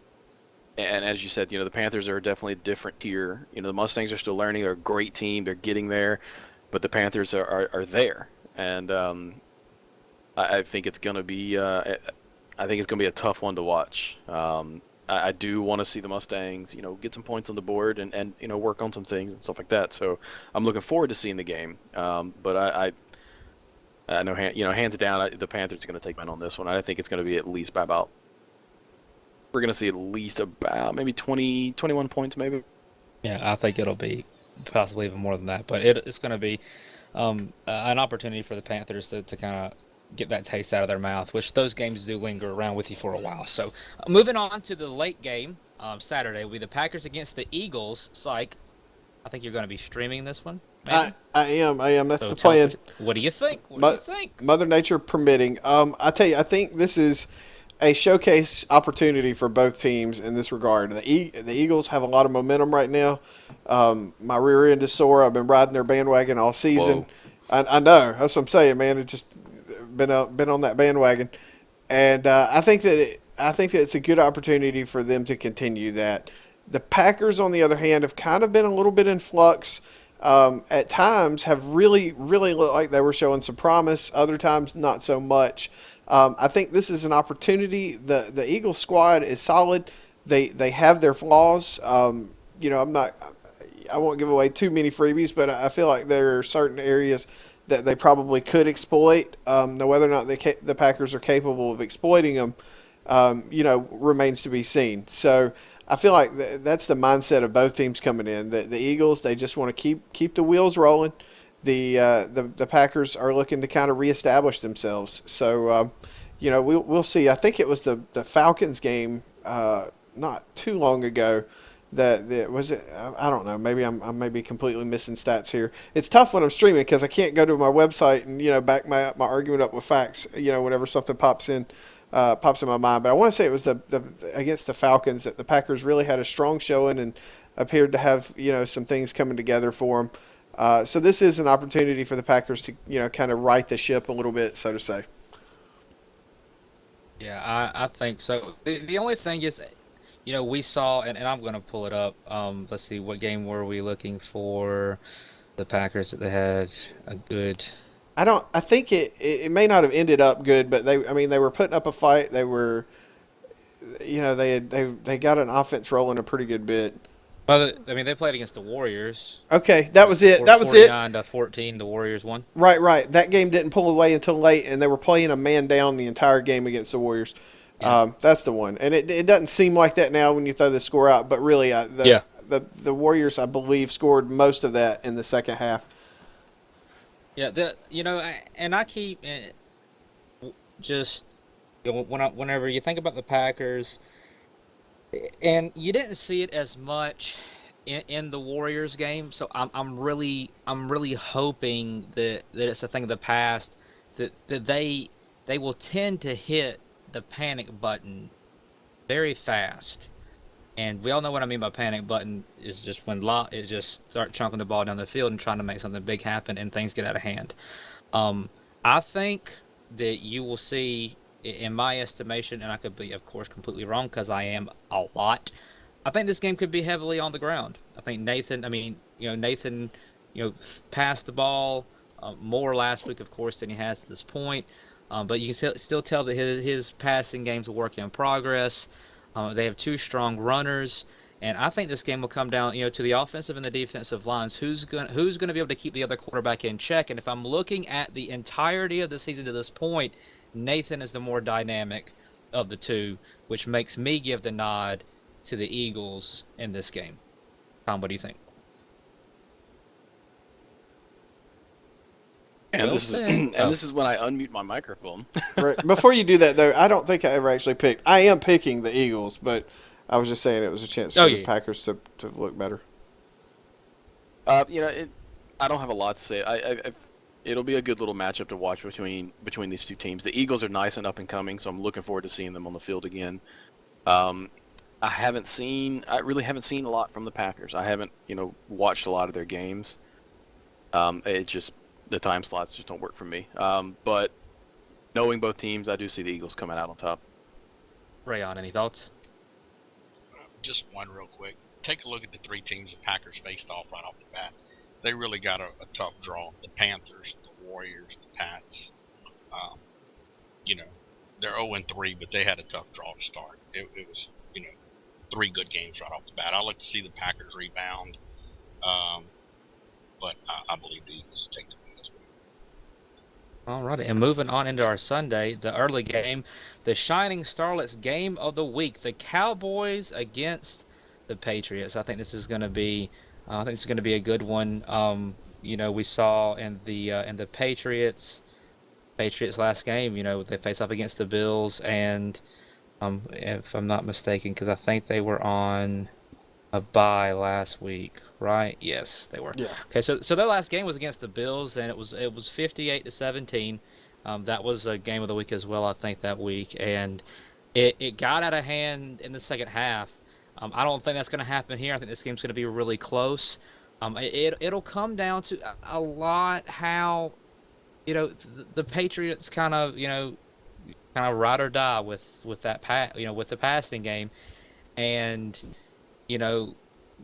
as you said, the Panthers are definitely a different tier. The Mustangs are still learning. They're a great team. They're getting there. But the Panthers are there. And I think it's going to be a tough one to watch. I do want to see the Mustangs, get some points on the board and work on some things and stuff like that. So I'm looking forward to seeing the game. But I know, hands down, the Panthers are going to take win on this one. I think it's going to be at least by about. We're going to see at least about maybe 20, 21 points, maybe. Yeah, I think it'll be possibly even more than that. But it's going to be an opportunity for the Panthers to kind of get that taste out of their mouth, which those games do linger around with you for a while. So moving on to the late game, Saturday, will be the Packers against the Eagles. Psych, I think you're going to be streaming this one, maybe? I am. That's So the tell us plan. what do you think? What do you think? Mother Nature permitting. I tell you, I think this is a showcase opportunity for both teams in this regard. The Eagles have a lot of momentum right now. My rear end is sore. I've been riding their bandwagon all season. I know. That's what I'm saying, man. It just been on that bandwagon, and I think that it's a good opportunity for them to continue that. The Packers, on the other hand, have kind of been a little bit in flux. At times, have really, really looked like they were showing some promise. Other times, not so much. I think this is an opportunity. The Eagles squad is solid. They have their flaws. I won't give away too many freebies, but I feel like there are certain areas that they probably could exploit. Now, whether or not the Packers are capable of exploiting them, remains to be seen. So I feel like that's the mindset of both teams coming in. The Eagles, they just want to keep the wheels rolling. The Packers are looking to kind of reestablish themselves. So, we'll see. I think it was the Falcons game not too long ago that was it. I don't know. Maybe I may be completely missing stats here. It's tough when I'm streaming because I can't go to my website and back my argument up with facts. Whenever something pops in my mind. But I want to say it was the against the Falcons that the Packers really had a strong showing and appeared to have some things coming together for them. So this is an opportunity for the Packers to, kind of right the ship a little bit, so to say. Yeah, I think so. The only thing is, we saw, and I'm going to pull it up. Let's see, what game were we looking for? The Packers that they had a good. I think it may not have ended up good, but they were putting up a fight. They were, they got an offense rolling a pretty good bit. Well, they played against the Warriors. Okay, that was it. That was it. 49-14, the Warriors won. Right. That game didn't pull away until late, and they were playing a man down the entire game against the Warriors. Yeah. That's the one. And it doesn't seem like that now when you throw the score out, but really, the Warriors, I believe, scored most of that in the second half. Yeah, and I keep just whenever you think about the Packers, and you didn't see it as much in the Warriors game, so I'm really hoping that it's a thing of the past, that they will tend to hit the panic button very fast. And we all know what I mean by panic button is just when it just start chunking the ball down the field and trying to make something big happen and things get out of hand. Um, I think that you will see, in my estimation, and I could be, of course, completely wrong because I am a lot. I think this game could be heavily on the ground. I think Nathan, passed the ball more last week, of course, than he has at this point. But you can still tell that his passing game's a work in progress. They have two strong runners. And I think this game will come down, to the offensive and the defensive lines. Who's gonna be able to keep the other quarterback in check? And if I'm looking at the entirety of the season to this point, Nathan is the more dynamic of the two, which makes me give the nod to the Eagles in this game. Tom, what do you think? And Well this is said. and Oh. this is when I unmute my microphone. Right. Before you do that, though, I don't think I ever actually picked. I am picking the Eagles, but I was just saying it was a chance Oh, for the yeah. Packers to look better. I don't have a lot to say. It'll be a good little matchup to watch between these two teams. The Eagles are nice and up and coming, so I'm looking forward to seeing them on the field again. I really haven't seen a lot from the Packers. I haven't, watched a lot of their games. It just the time slots just don't work for me. But knowing both teams, I do see the Eagles coming out on top. Rayon, any thoughts? Just one real quick. Take a look at the three teams the Packers faced off right off the bat. They really got a tough draw. The Panthers, the Warriors, the Pats. Um, they're 0-3, but they had a tough draw to start. It was, three good games right off the bat. I like to see the Packers rebound, but I believe the Eagles take the win as well. All right, and moving on into our Sunday, the early game, the Shining Starlets game of the week, the Cowboys against the Patriots. I think it's going to be a good one. We saw in the Patriots last game, they faced off against the Bills, and if I'm not mistaken, because I think they were on a bye last week, right? Yes, they were. Yeah. Okay, so their last game was against the Bills, and it was 58-17. That was a game of the week as well, I think, that week, and it got out of hand in the second half. I don't think that's going to happen here. I think this game's going to be really close. It'll come down to a lot how the Patriots kind of ride or die with with the passing game, and you know,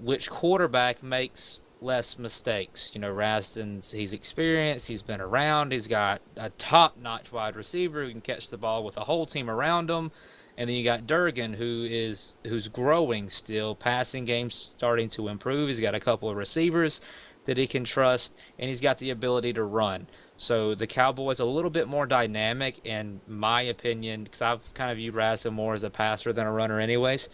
which quarterback makes less mistakes. He's experienced, he's been around, he's got a top-notch wide receiver who can catch the ball with a whole team around him. And then you got Durgan, who's growing still, passing game's starting to improve. He's got a couple of receivers that he can trust, and he's got the ability to run. So the Cowboys a little bit more dynamic, in my opinion, because I've kind of viewed Raza more as a passer than a runner anyways.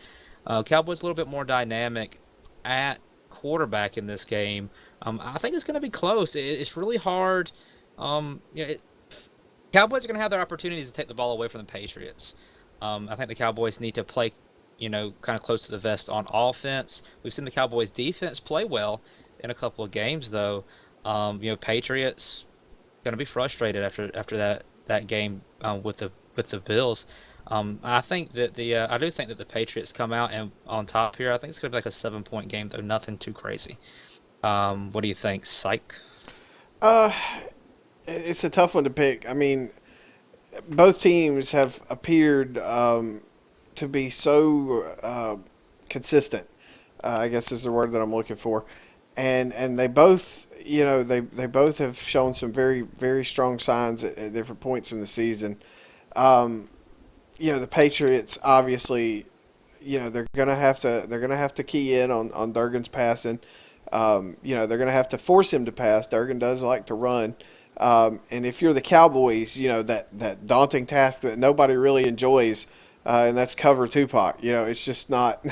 Cowboys a little bit more dynamic at quarterback in this game. I think it's going to be close. It's really hard. Cowboys are going to have their opportunities to take the ball away from the Patriots. I think the Cowboys need to play, kind of close to the vest on offense. We've seen the Cowboys defense play well in a couple of games, though. Patriots going to be frustrated after that game with the Bills. I think that I do think that the Patriots come out and on top here. I think it's going to be like a 7-point game, though nothing too crazy. What do you think, Psych? Uh, it's a tough one to pick. I mean, both teams have appeared to be so consistent. I guess is the word that I'm looking for, and they both, they both have shown some very very strong signs at different points in the season. Um, the Patriots obviously, they're gonna have to key in on Durgan's passing. They're gonna have to force him to pass. Durgan does like to run. And if you're the Cowboys, that daunting task that nobody really enjoys, and that's cover Tupac. It's just not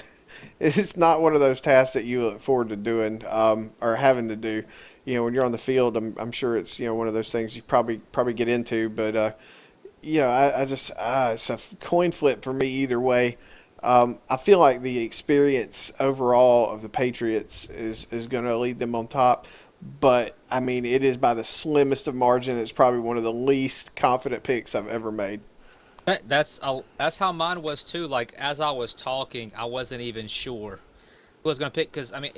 it's not one of those tasks that you look forward to doing or having to do. When you're on the field, I'm sure it's one of those things you probably get into, but I just it's a coin flip for me either way. I feel like the experience overall of the Patriots is going to lead them on top, but I mean it is by the slimmest of margin. It's probably one of the least confident picks I've ever made. That's how mine was too. Like as I was talking, I wasn't even sure who I was gonna pick because I mean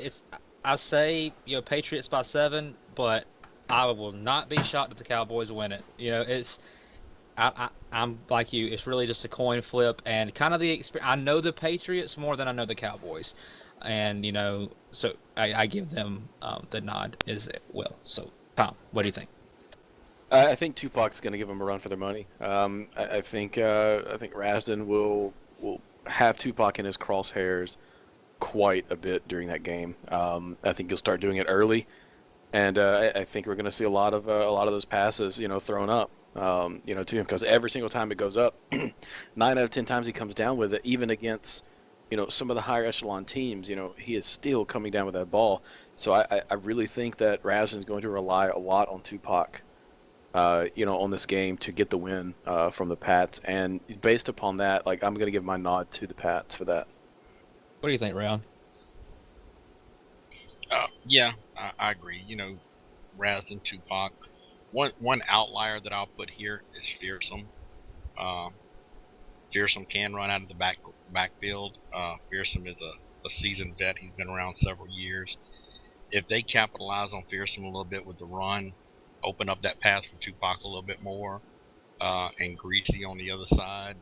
I say Patriots by 7, but I will not be shocked if the Cowboys win it. I'm like you. It's really just a coin flip and kind of the experience. I know the Patriots more than I know the Cowboys, and so I give them the nod as well. So Tom, what do you think? I think Tupac's going to give them a run for their money. I think Rasden will have Tupac in his crosshairs quite a bit during that game. I think he'll start doing it early, and I think we're going to see a lot of those passes, thrown up, to him because every single time it goes up, 9 out of 10 times he comes down with it, even against, some of the higher echelon teams. He is still coming down with that ball. So I really think that Rasden's going to rely a lot on Tupac, on this game to get the win from the Pats, and based upon that, like I'm going to give my nod to the Pats for that. What do you think, Round? Yeah, I agree. Raz and Tupac. One outlier that I'll put here is Fearsome. Uh, Fearsome can run out of the backfield. Fearsome is a seasoned vet. He's been around several years. If they capitalize on Fearsome a little bit with the run, open up that pass for Tupac a little bit more, and Greasy on the other side.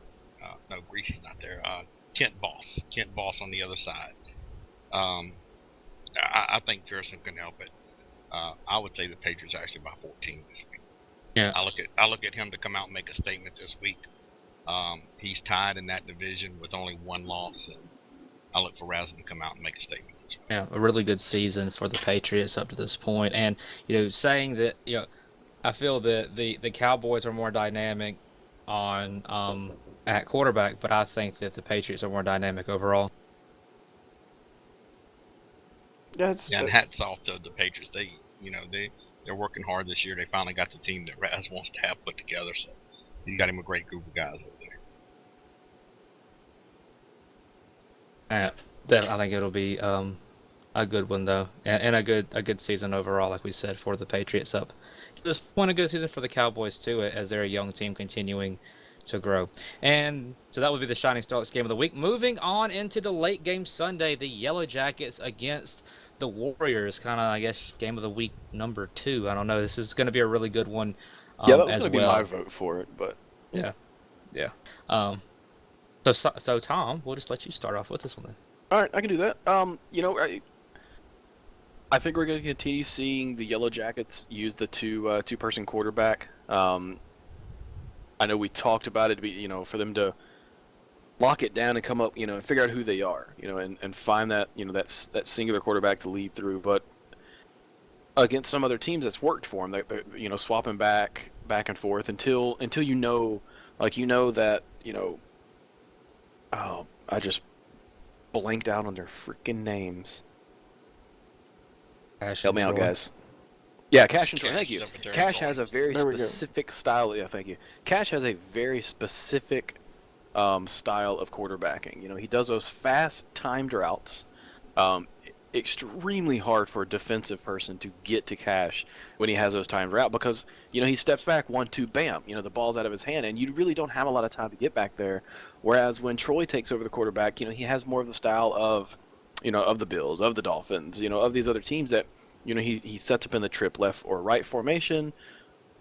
No, Greasy's not there. Kent Boss on the other side. Um, I think Fearsome can help it. I would say the Patriots actually by 14 this week. Yeah. I look at him to come out and make a statement this week. He's tied in that division with only one loss, and I look for Rasmus to come out and make a statement this week. Yeah, a really good season for the Patriots up to this point, and saying that I feel that the Cowboys are more dynamic on at quarterback, but I think that the Patriots are more dynamic overall. That's And hats off to the Patriots. They're working hard this year. They finally got the team that Raz wants to have put together. So you got him a great group of guys over That I think it'll be a good one though, and a good season overall, like we said, for the Patriots up. Just one a good season for the Cowboys too, as they're a young team continuing to grow. And so that would be the Shining Stars game of the week. Moving on into the late game Sunday, the Yellow Jackets against the Warriors, kind of I guess game of the week number 2. I don't know. This is going to be a really good one. Yeah, that was as going to well. be my vote for it, but Yeah. So Tom, we'll just let you start off with this one then. all right, I can do that. I think we're going to continue seeing the Yellow Jackets use the two-person quarterback. I know we talked about it to be, for them to lock it down and come up, and figure out who they are, and find that, that singular quarterback to lead through. But against some other teams, that's worked for them. They're, swapping back and forth until that, oh, I just blanked out on their freaking names. Help me out, guys. Yeah, Cash and Troy. Thank you. Cash has a very specific style. Yeah, thank you. Cash has a very specific style of quarterbacking. He does those fast timed routes. Extremely hard for a defensive person to get to Cash when he has those timed routes because he steps back 1-2, bam. The ball's out of his hand, and you really don't have a lot of time to get back there. Whereas when Troy takes over the quarterback, he has more of the style of of the Bills, of the Dolphins, of these other teams that, he sets up in the trip left or right formation,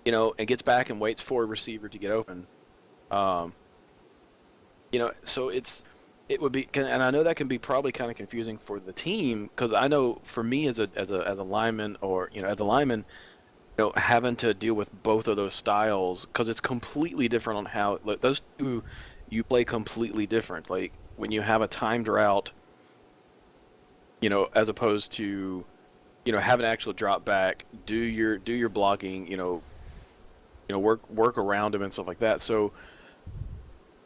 and gets back and waits for a receiver to get open. So it would be, and I know that can be probably kind of confusing for the team because I know for me as a lineman or, as a lineman, having to deal with both of those styles because it's completely different on how those two you play completely different. Like when you have a timed route, as opposed to, have an actual drop back, do your blocking, work around him and stuff like that. So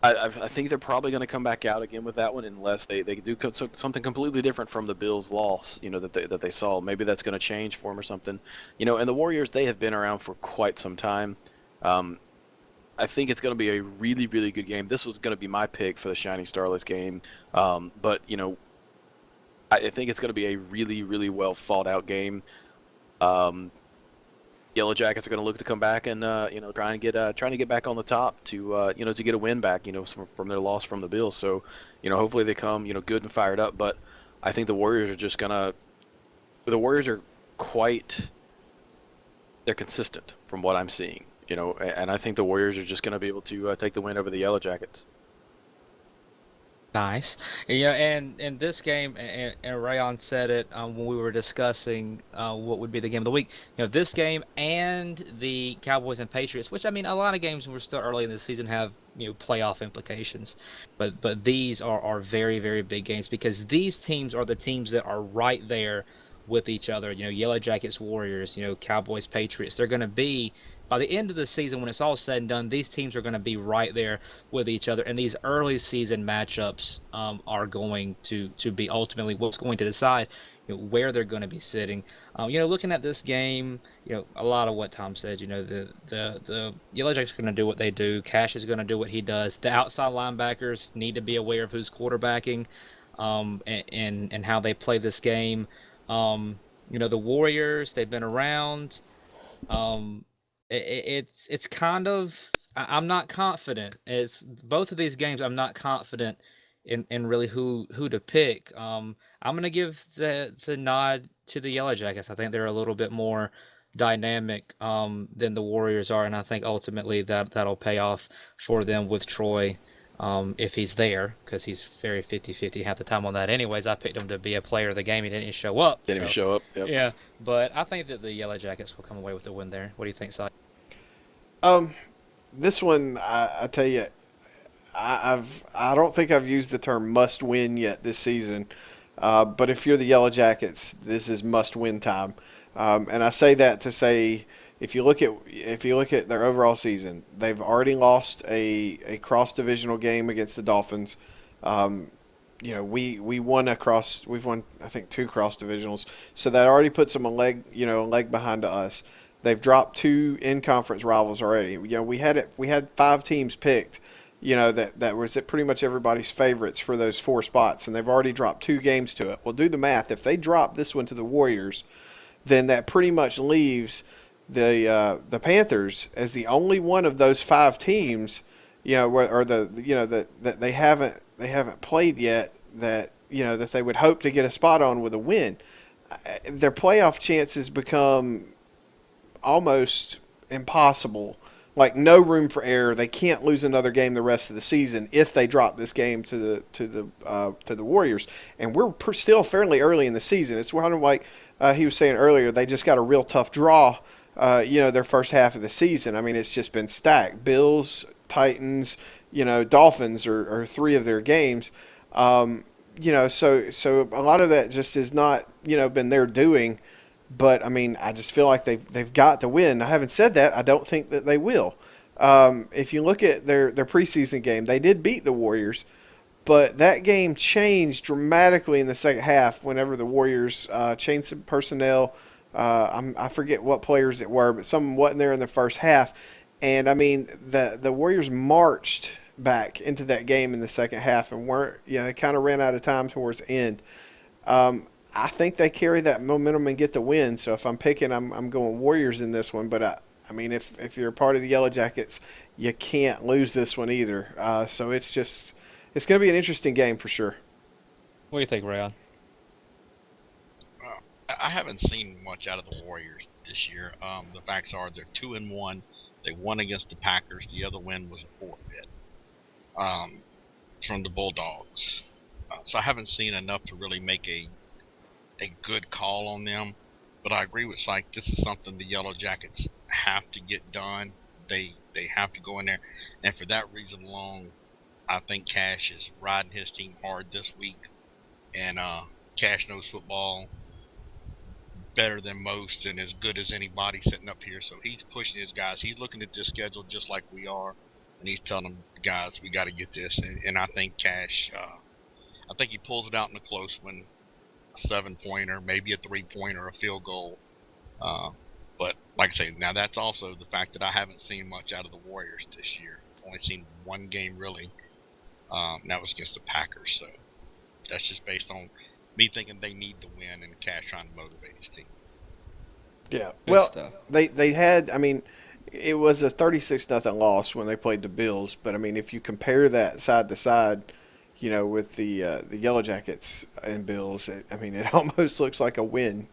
I think they're probably going to come back out again with that one unless they do something completely different from the Bills' loss, that they saw. Maybe that's going to change for them or something. And the Warriors, they have been around for quite some time. I think it's going to be a really, really good game. This was going to be my pick for the Shining Starlets game, but I think it's going to be a really, really well thought out game. Yellow Jackets are going to look to come back and trying to get back on the top to get a win back from their loss from the Bills. So hopefully they come good and fired up. But I think the Warriors are they're consistent from what I'm seeing. And I think the Warriors are just going to be able to take the win over the Yellow Jackets. Nice. Yeah, and in this game, and Rayon said it when we were discussing what would be the game of the week. This game and the Cowboys and Patriots, which I mean, a lot of games we're still early in the season have playoff implications, but these are very, very big games because these teams are the teams that are right there with each other. Yellow Jackets, Warriors, Cowboys, Patriots. They're going to be by the end of the season when it's all said and done. These teams are going to be right there with each other, and these early season matchups are going to be ultimately what's going to decide where they're going to be sitting. Looking at this game, a lot of what Tom said. The Yellow Jackets are going to do what they do. Cash is going to do what he does. The outside linebackers need to be aware of who's quarterbacking, and how they play this game. The Warriors, they've been around. Um, it's kind of I'm not confident. It's both of these games. I'm not confident in really who to pick. I'm gonna give the nod to the Yellow Jackets. I think they're a little bit more dynamic than the Warriors are, and I think ultimately that'll pay off for them with Troy. If he's there, because he's very 50-50 half the time on that. Anyways, I picked him to be a player of the game. He didn't show up. Didn't even show up. Yep. Yeah, but I think that the Yellow Jackets will come away with the win there. What do you think, Si? Um, this one, I tell you, I don't think I've used the term must win yet this season. But if you're the Yellow Jackets, this is must win time. And I say that to say if you look at their overall season, they've already lost a cross divisional game against the Dolphins. We won we've won I think 2 cross divisionals, so that already puts them a leg behind us. They've dropped 2 in conference rivals already. We had 5 teams picked, that was at pretty much everybody's favorites for those 4 spots, and they've already dropped 2 games to it. Well, do the math. If they drop this one to the Warriors, then that pretty much leaves the Panthers as the only one of those 5 teams, that they haven't played yet, that they would hope to get a spot on with a win. Their playoff chances become almost impossible. Like, no room for error. They can't lose another game the rest of the season if they drop this game to the Warriors. And we're still fairly early in the season. It's kind of like he was saying earlier. They just got a real tough draw. Their first half of the season. I mean, it's just been stacked. Bills, Titans, Dolphins are 3 of their games. So a lot of that just has not been their doing. But I mean, I just feel like they've got to win. I haven't said that. I don't think that they will. If you look at their preseason game, they did beat the Warriors, but that game changed dramatically in the second half whenever the Warriors changed some personnel. I forget what players it were, but some wasn't there in the first half. And I mean, the Warriors marched back into that game in the second half and they kind of ran out of time towards the end. I think they carry that momentum and get the win. So if I'm picking, I'm going Warriors in this one. But I mean, if you're a part of the Yellow Jackets, you can't lose this one either. So it's going to be an interesting game for sure. What do you think, Rayon? I haven't seen much out of the Warriors this year. The facts are they're 2-1. They won against the Packers. The other win was a forfeit from the Bulldogs. So I haven't seen enough to really make a good call on them. But I agree with Syke. This is something the Yellow Jackets have to get done. They have to go in there. And for that reason alone, I think Cash is riding his team hard this week. And Cash knows football better than most and as good as anybody sitting up here. So he's pushing his guys. He's looking at this schedule just like we are. and he's telling them, guys, we got to get this. And I think Cash, I think he pulls it out in a close one, a 7-pointer, maybe a 3-pointer, a field goal. But like I say, now that's also the fact that I haven't seen much out of the Warriors this year. Only seen one game really. And that was against the Packers. So that's just based on me thinking they need to win and Cash trying to motivate his team. Yeah. Good Well, stuff. they had. I mean, it was a 36-0 loss when they played the Bills. But I mean, if you compare that side to side, with the Yellow Jackets and Bills, I mean, it almost looks like a win.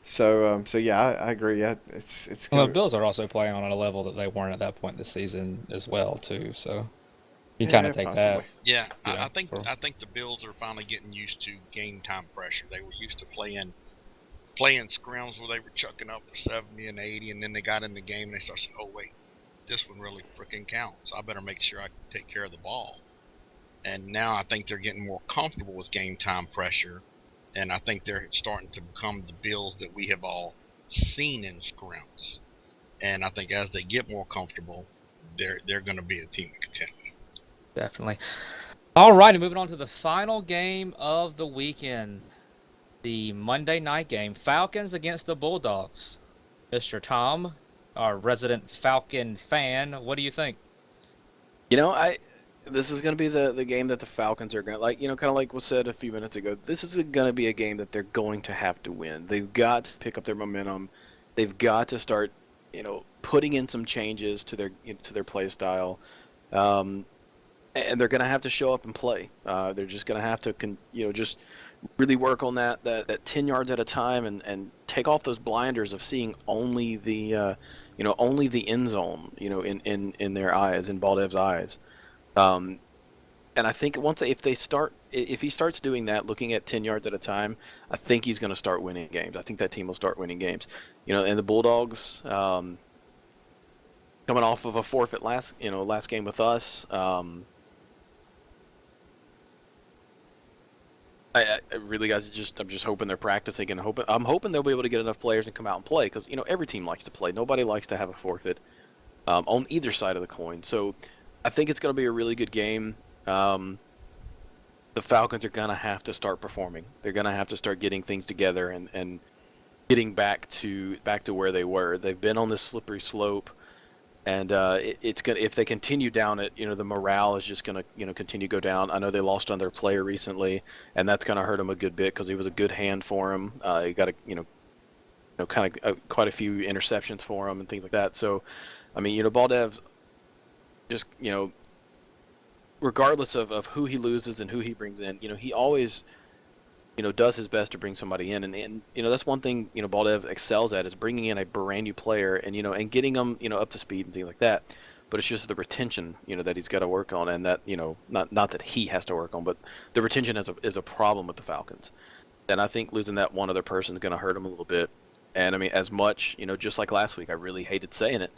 So yeah, I agree. Yeah, it's Well, gonna. the Bills are also playing on a level that they weren't at that point this season as well, too. So you kind Yeah, of take possibly. that. Yeah, Yeah, I think for- I think the Bills are finally getting used to game time pressure. They were used to playing scrims where they were chucking up for 70 and 80, and then they got in the game and they started saying, "Oh wait, this one really freaking counts. I better make sure I take care of the ball." And now I think they're getting more comfortable with game time pressure, and I think they're starting to become the Bills that we have all seen in scrims. And I think as they get more comfortable, they're going to be a team of contenders. Definitely. All righty, moving on to the final game of the weekend. The Monday night game, Falcons against the Bulldogs. Mr. Tom, our resident Falcon fan, what do you think? This is going to be the game that the Falcons are going to, kind of like was said a few minutes ago. This is going to be a game that they're going to have to win. They've got to pick up their momentum. They've got to start, putting in some changes to their play style, and they're going to have to show up and play. They're just going to have to, just really work on that 10 yards at a time and take off those blinders of seeing only only the end zone, in their eyes, in Baldev's eyes. And I think if he starts doing that, looking at 10 yards at a time, I think he's going to start winning games. I think that team will start winning games. And the Bulldogs, coming off of a forfeit last game with us, I really guys I'm just hoping they're practicing and I'm hoping they'll be able to get enough players and come out and play because every team likes to play. Nobody likes to have a forfeit on either side of the coin. So I think it's going to be a really good game. The Falcons are going to have to start performing. They're going to have to start getting things together and getting back to where they were. They've been on this slippery slope, and it's going if they continue down it, the morale is just going to continue to go down. I know they lost on their player recently, and that's going to hurt them a good bit because he was a good hand for him. He got kind of quite a few interceptions for him and things like that. So, I mean, Baldev just, regardless of who he loses and who he brings in, he always, does his best to bring somebody in. And that's one thing, Baldev excels at is bringing in a brand new player and, and getting them, up to speed and things like that. But it's just the retention, that he's got to work on, and that, not that he has to work on, but the retention is a problem with the Falcons. And I think losing that one other person is going to hurt him a little bit. And I mean, as much, just like last week, I really hated saying it,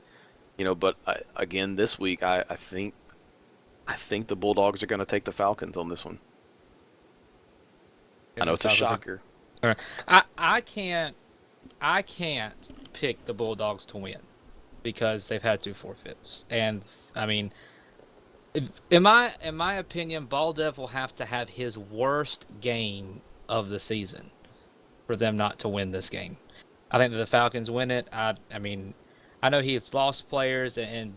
but again, this week, I think the Bulldogs are going to take the Falcons on this one. I know it's a shocker. I can't pick the Bulldogs to win because they've had 2 forfeits, and I mean, in my opinion, Baldev will have to have his worst game of the season for them not to win this game. I think that the Falcons win it. I mean, I know he has lost players and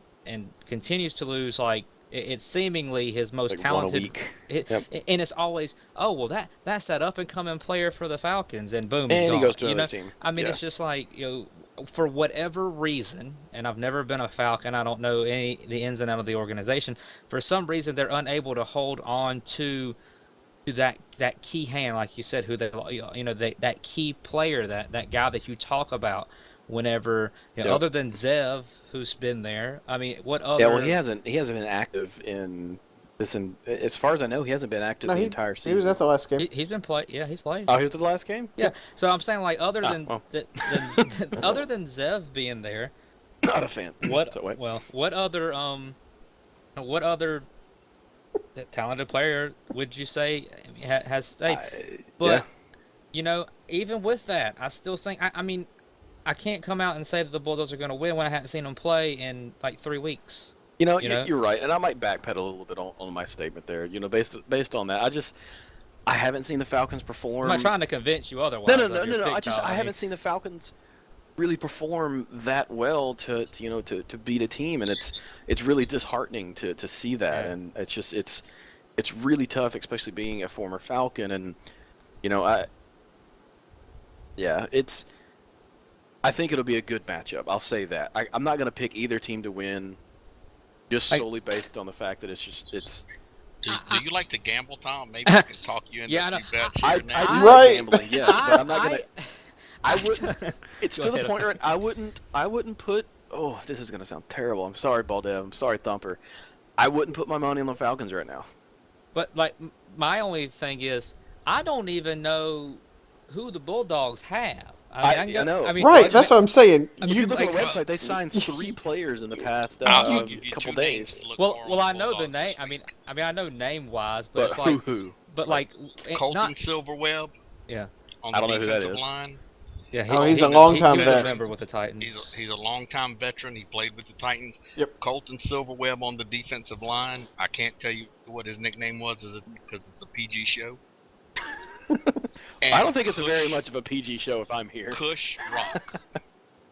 continues to lose. Like it's seemingly his most Like talented. 1 a week. Yep. And it's always, oh well, that's that up and coming player for the Falcons, and boom, he's And gone. he goes to another team. I mean, Yeah. it's just like for whatever reason, and I've never been a Falcon. I don't know the ins and outs of the organization. For some reason, they're unable to hold on to that key hand, like you said, who that key player, that guy that you talk about whenever other than Zev, who's been there. I mean, what other? Yeah, well, he hasn't been active in this. As far as I know, he hasn't been active the entire season. He was at the last game. He's been played. Yeah, he's played. Oh, he was at the last game. Yeah. So I'm saying, like, other than well. other than Zev being there, Not a fan. what So, wait. well, what other talented player would you say has stayed? But even with that, I still think I mean I can't come out and say that the Bulldogs are going to win when I haven't seen them play in like 3 weeks. You know, you're right, and I might backpedal a little bit on my statement there. Based on that, I haven't seen the Falcons I'm perform. not trying to convince you No, otherwise no, of no, your no, no. pick, Kyle. I I mean, haven't seen the Falcons really perform that well to beat a team, and it's really disheartening to see that, yeah. and it's really tough, especially being a former Falcon, and I yeah, I think it'll be a good matchup. I'll say that. I'm not gonna pick either team to win just Like, solely based on the fact that it's. Do you like to gamble, Tom? Maybe I can talk you into yeah, I a know. few bets here I and there. do Right. like gambling, yes, but I'm not gonna. I wouldn't. It's Go to the ahead. point where I wouldn't put. Oh, this is gonna sound terrible. I'm sorry, Baldev. I'm sorry, Thumper. I wouldn't put my money on the Falcons right now. But like my only thing is, I don't even know who the Bulldogs have. I mean, I can I go. know. I mean, Right, that's what I'm saying. I mean, If you look like, on the website, they signed 3 players in the past I'll give you couple two names days. to look well, for well, on I the know the Bulldogs name. this I mean, week. I know name wise, but But it's like, who? but Like, Colton not. Silverweb Yeah, on I the don't know who that defensive is. line. yeah. Oh, he's a Colton, longtime He was a vet. member with the Titans. He's a longtime veteran. He played with the Titans. Yep. Colton Silverweb on the defensive line. I can't tell you what his nickname was because it's a PG show. I don't think it's very much of a PG show if I'm here. Cush Rock.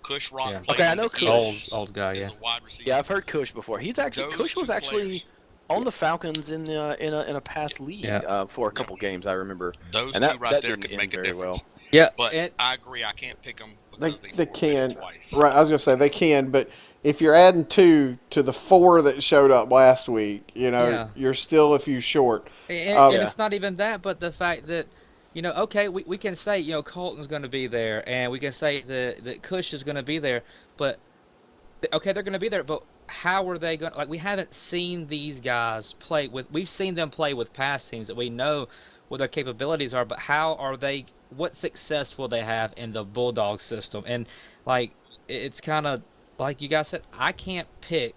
Cush Rock Yeah. played Okay, I with know the Cush. Eagles Old guy, as yeah. a wide receiver. Yeah, I've heard Cush before. Those Cush was two actually players. on the Falcons in a past league Yeah. for a couple games I remember, Those and two that right that there didn't could end make a very difference. well. Yeah, But and I agree, I can't pick them They because they forfeited can. twice. Right, I was gonna say they can, but if you're adding 2 to the 4 that showed up last week, yeah. you're still a few short. And Yeah. it's not even that, but the fact that, okay, we can say, Colton's going to be there, and we can say that Cush is going to be there, but, okay, they're going to be there, but how are they going to, like, we haven't seen these guys play with, we've seen them play with past teams that we know what their capabilities are, but how are they, what success will they have in the Bulldog system? And, like, it's kind of, like you guys said, I can't pick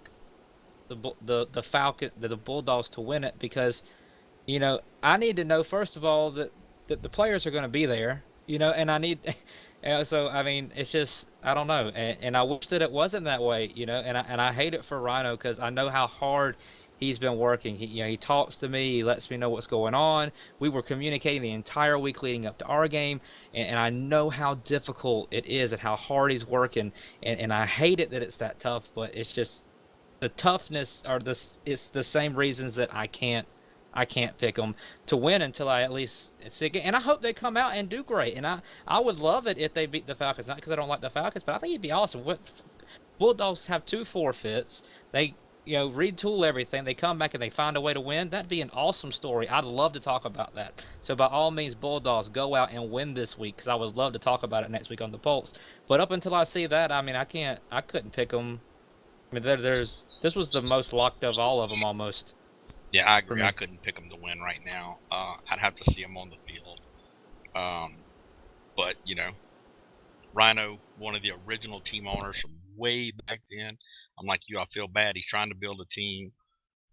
the Falcon, the Bulldogs to win it because I need to know first of all that the players are going to be there, and I need, so I mean, it's just I don't know, and I wish that it wasn't that way, and I hate it for Rhino because I know how hard he's been working. He talks to me, he lets me know what's going on. We were communicating the entire week leading up to our game, and I know how difficult it is and how hard he's working, and I hate it that it's that tough, but it's just the toughness or it's the same reasons that I can't pick them to win until I at least see it. And I hope they come out and do great. And I would love it if they beat the Falcons. Not because I don't like the Falcons, but I think it'd be awesome. What Bulldogs have 2 forfeits. They retool everything. They come back and they find a way to win. That'd be an awesome story. I'd love to talk about that. So by all means, Bulldogs, go out and win this week because I would love to talk about it next week on the Pulse. But up until I see that, I mean, I couldn't pick them. I mean, this was the most locked of all of them almost. Yeah, I For agree. me. I couldn't pick them to win right now. I'd have to see them on the field. But Rhino, one of the original team owners from way back then. I'm like you. I feel bad. He's trying to build a team.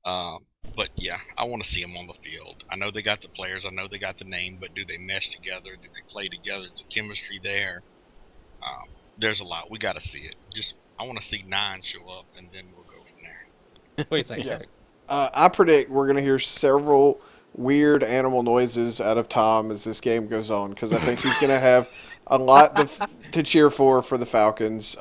But yeah, I want to see them on the field. I know they got the players. I know they got the name. But do they mesh together? Do they play together? Is the chemistry there? There's a lot. We got to see it. I want to see 9 show up, and then we'll go from there. What do you think, Yeah. Zach? I predict we're gonna hear several weird animal noises out of Tom as this game goes on because I think he's gonna have a lot to cheer for the Falcons.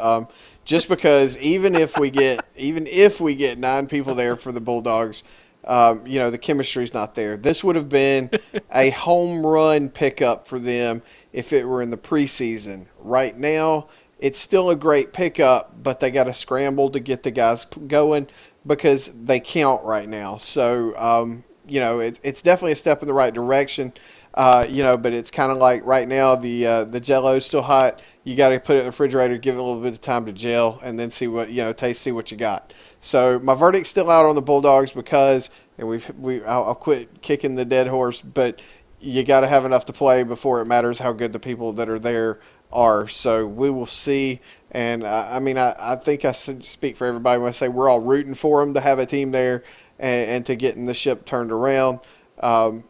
Just because even if we get 9 people there for the Bulldogs, the chemistry's not there. This would have been a home run pickup for them if it were in the preseason. Right now, it's still a great pickup, but they got to scramble to get the guys going because they count right now. So, it's definitely a step in the right direction. But it's kind of like right now the Jello's still hot. You got to put it in the refrigerator, give it a little bit of time to gel, and then see what taste, see what you got. So my verdict's still out on the Bulldogs because, and I'll quit kicking the dead horse, but you got to have enough to play before it matters how good the people that are there are. So we will see. And I think I speak for everybody when I say we're all rooting for them to have a team there and to getting the ship turned around.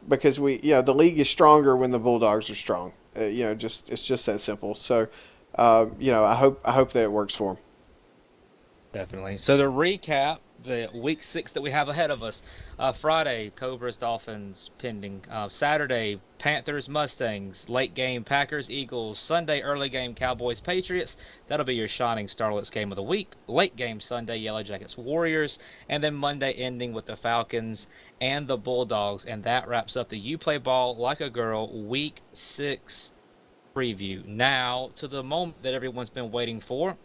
Because the league is stronger when the Bulldogs are strong. It's just that simple. So, I hope that it works for them. Definitely. So to recap, the week 6 that we have ahead of us. Friday, Cobras, Dolphins pending. Saturday, Panthers, Mustangs. Late game, Packers, Eagles. Sunday, early game, Cowboys, Patriots. That'll be your shining starlets game of the week. Late game Sunday, Yellow Jackets, Warriors. And then Monday ending with the Falcons and the Bulldogs. And that wraps up the You Play Ball Like a Girl week 6 preview. Now to the moment that everyone's been waiting for.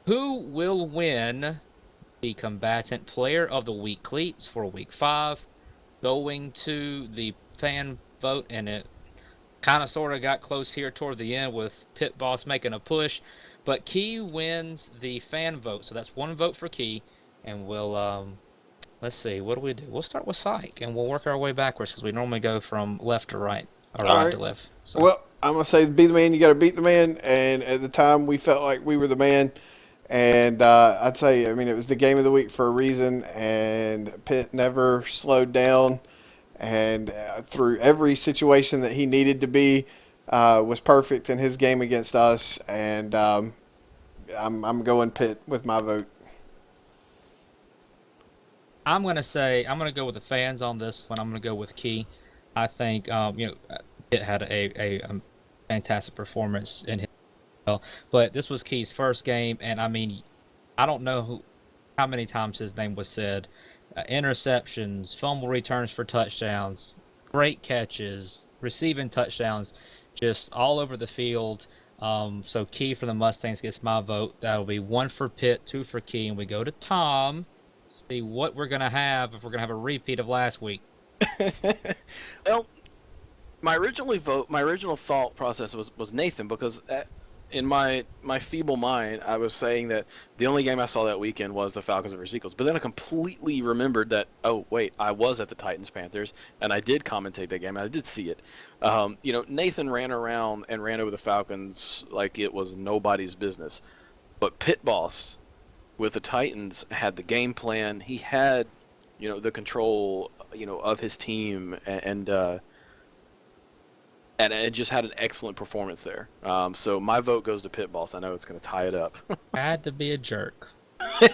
Who will win the combatant player of the week cleats for week 5? Going to the fan vote, and it kind of sort of got close here toward the end with Pit Boss making a push, but Key wins the fan vote, so that's 1 vote for Key. And we'll let's see, what do we do? We'll start with Psych, and we'll work our way backwards because we normally go from left to right or All right right. to left. So. Well, I'm gonna say be the man. You got to beat the man. And at the time, we felt like we were the man. And I'd say, I mean, it was the game of the week for a reason. And Pitt never slowed down. And through every situation that he needed to be, was perfect in his game against us. And I'm going Pitt with my vote. I'm gonna go with the fans on this one. I'm gonna go with Key. I think it had a fantastic performance in his, but this was Key's first game, and I mean, I don't know how many times his name was said. Interceptions, fumble returns for touchdowns, great catches, receiving touchdowns, just all over the field. So Key for the Mustangs gets my vote. That'll be 1 for Pitt, 2 for Key, and we go to Tom. See what we're gonna have if we're gonna have a repeat of last week. Well, my original thought process was Nathan, because in my feeble mind, I was saying that the only game I saw that weekend was the Falcons versus Eagles. But then I completely remembered that, oh wait, I was at the Titans Panthers and I did commentate that game and I did see it. Nathan ran around and ran over the Falcons like it was nobody's business. But Pit Boss with the Titans had the game plan. He had, the control, of his team, and it just had an excellent performance there. So my vote goes to Pit Boss. I know it's going to tie it up. Had to be a jerk. You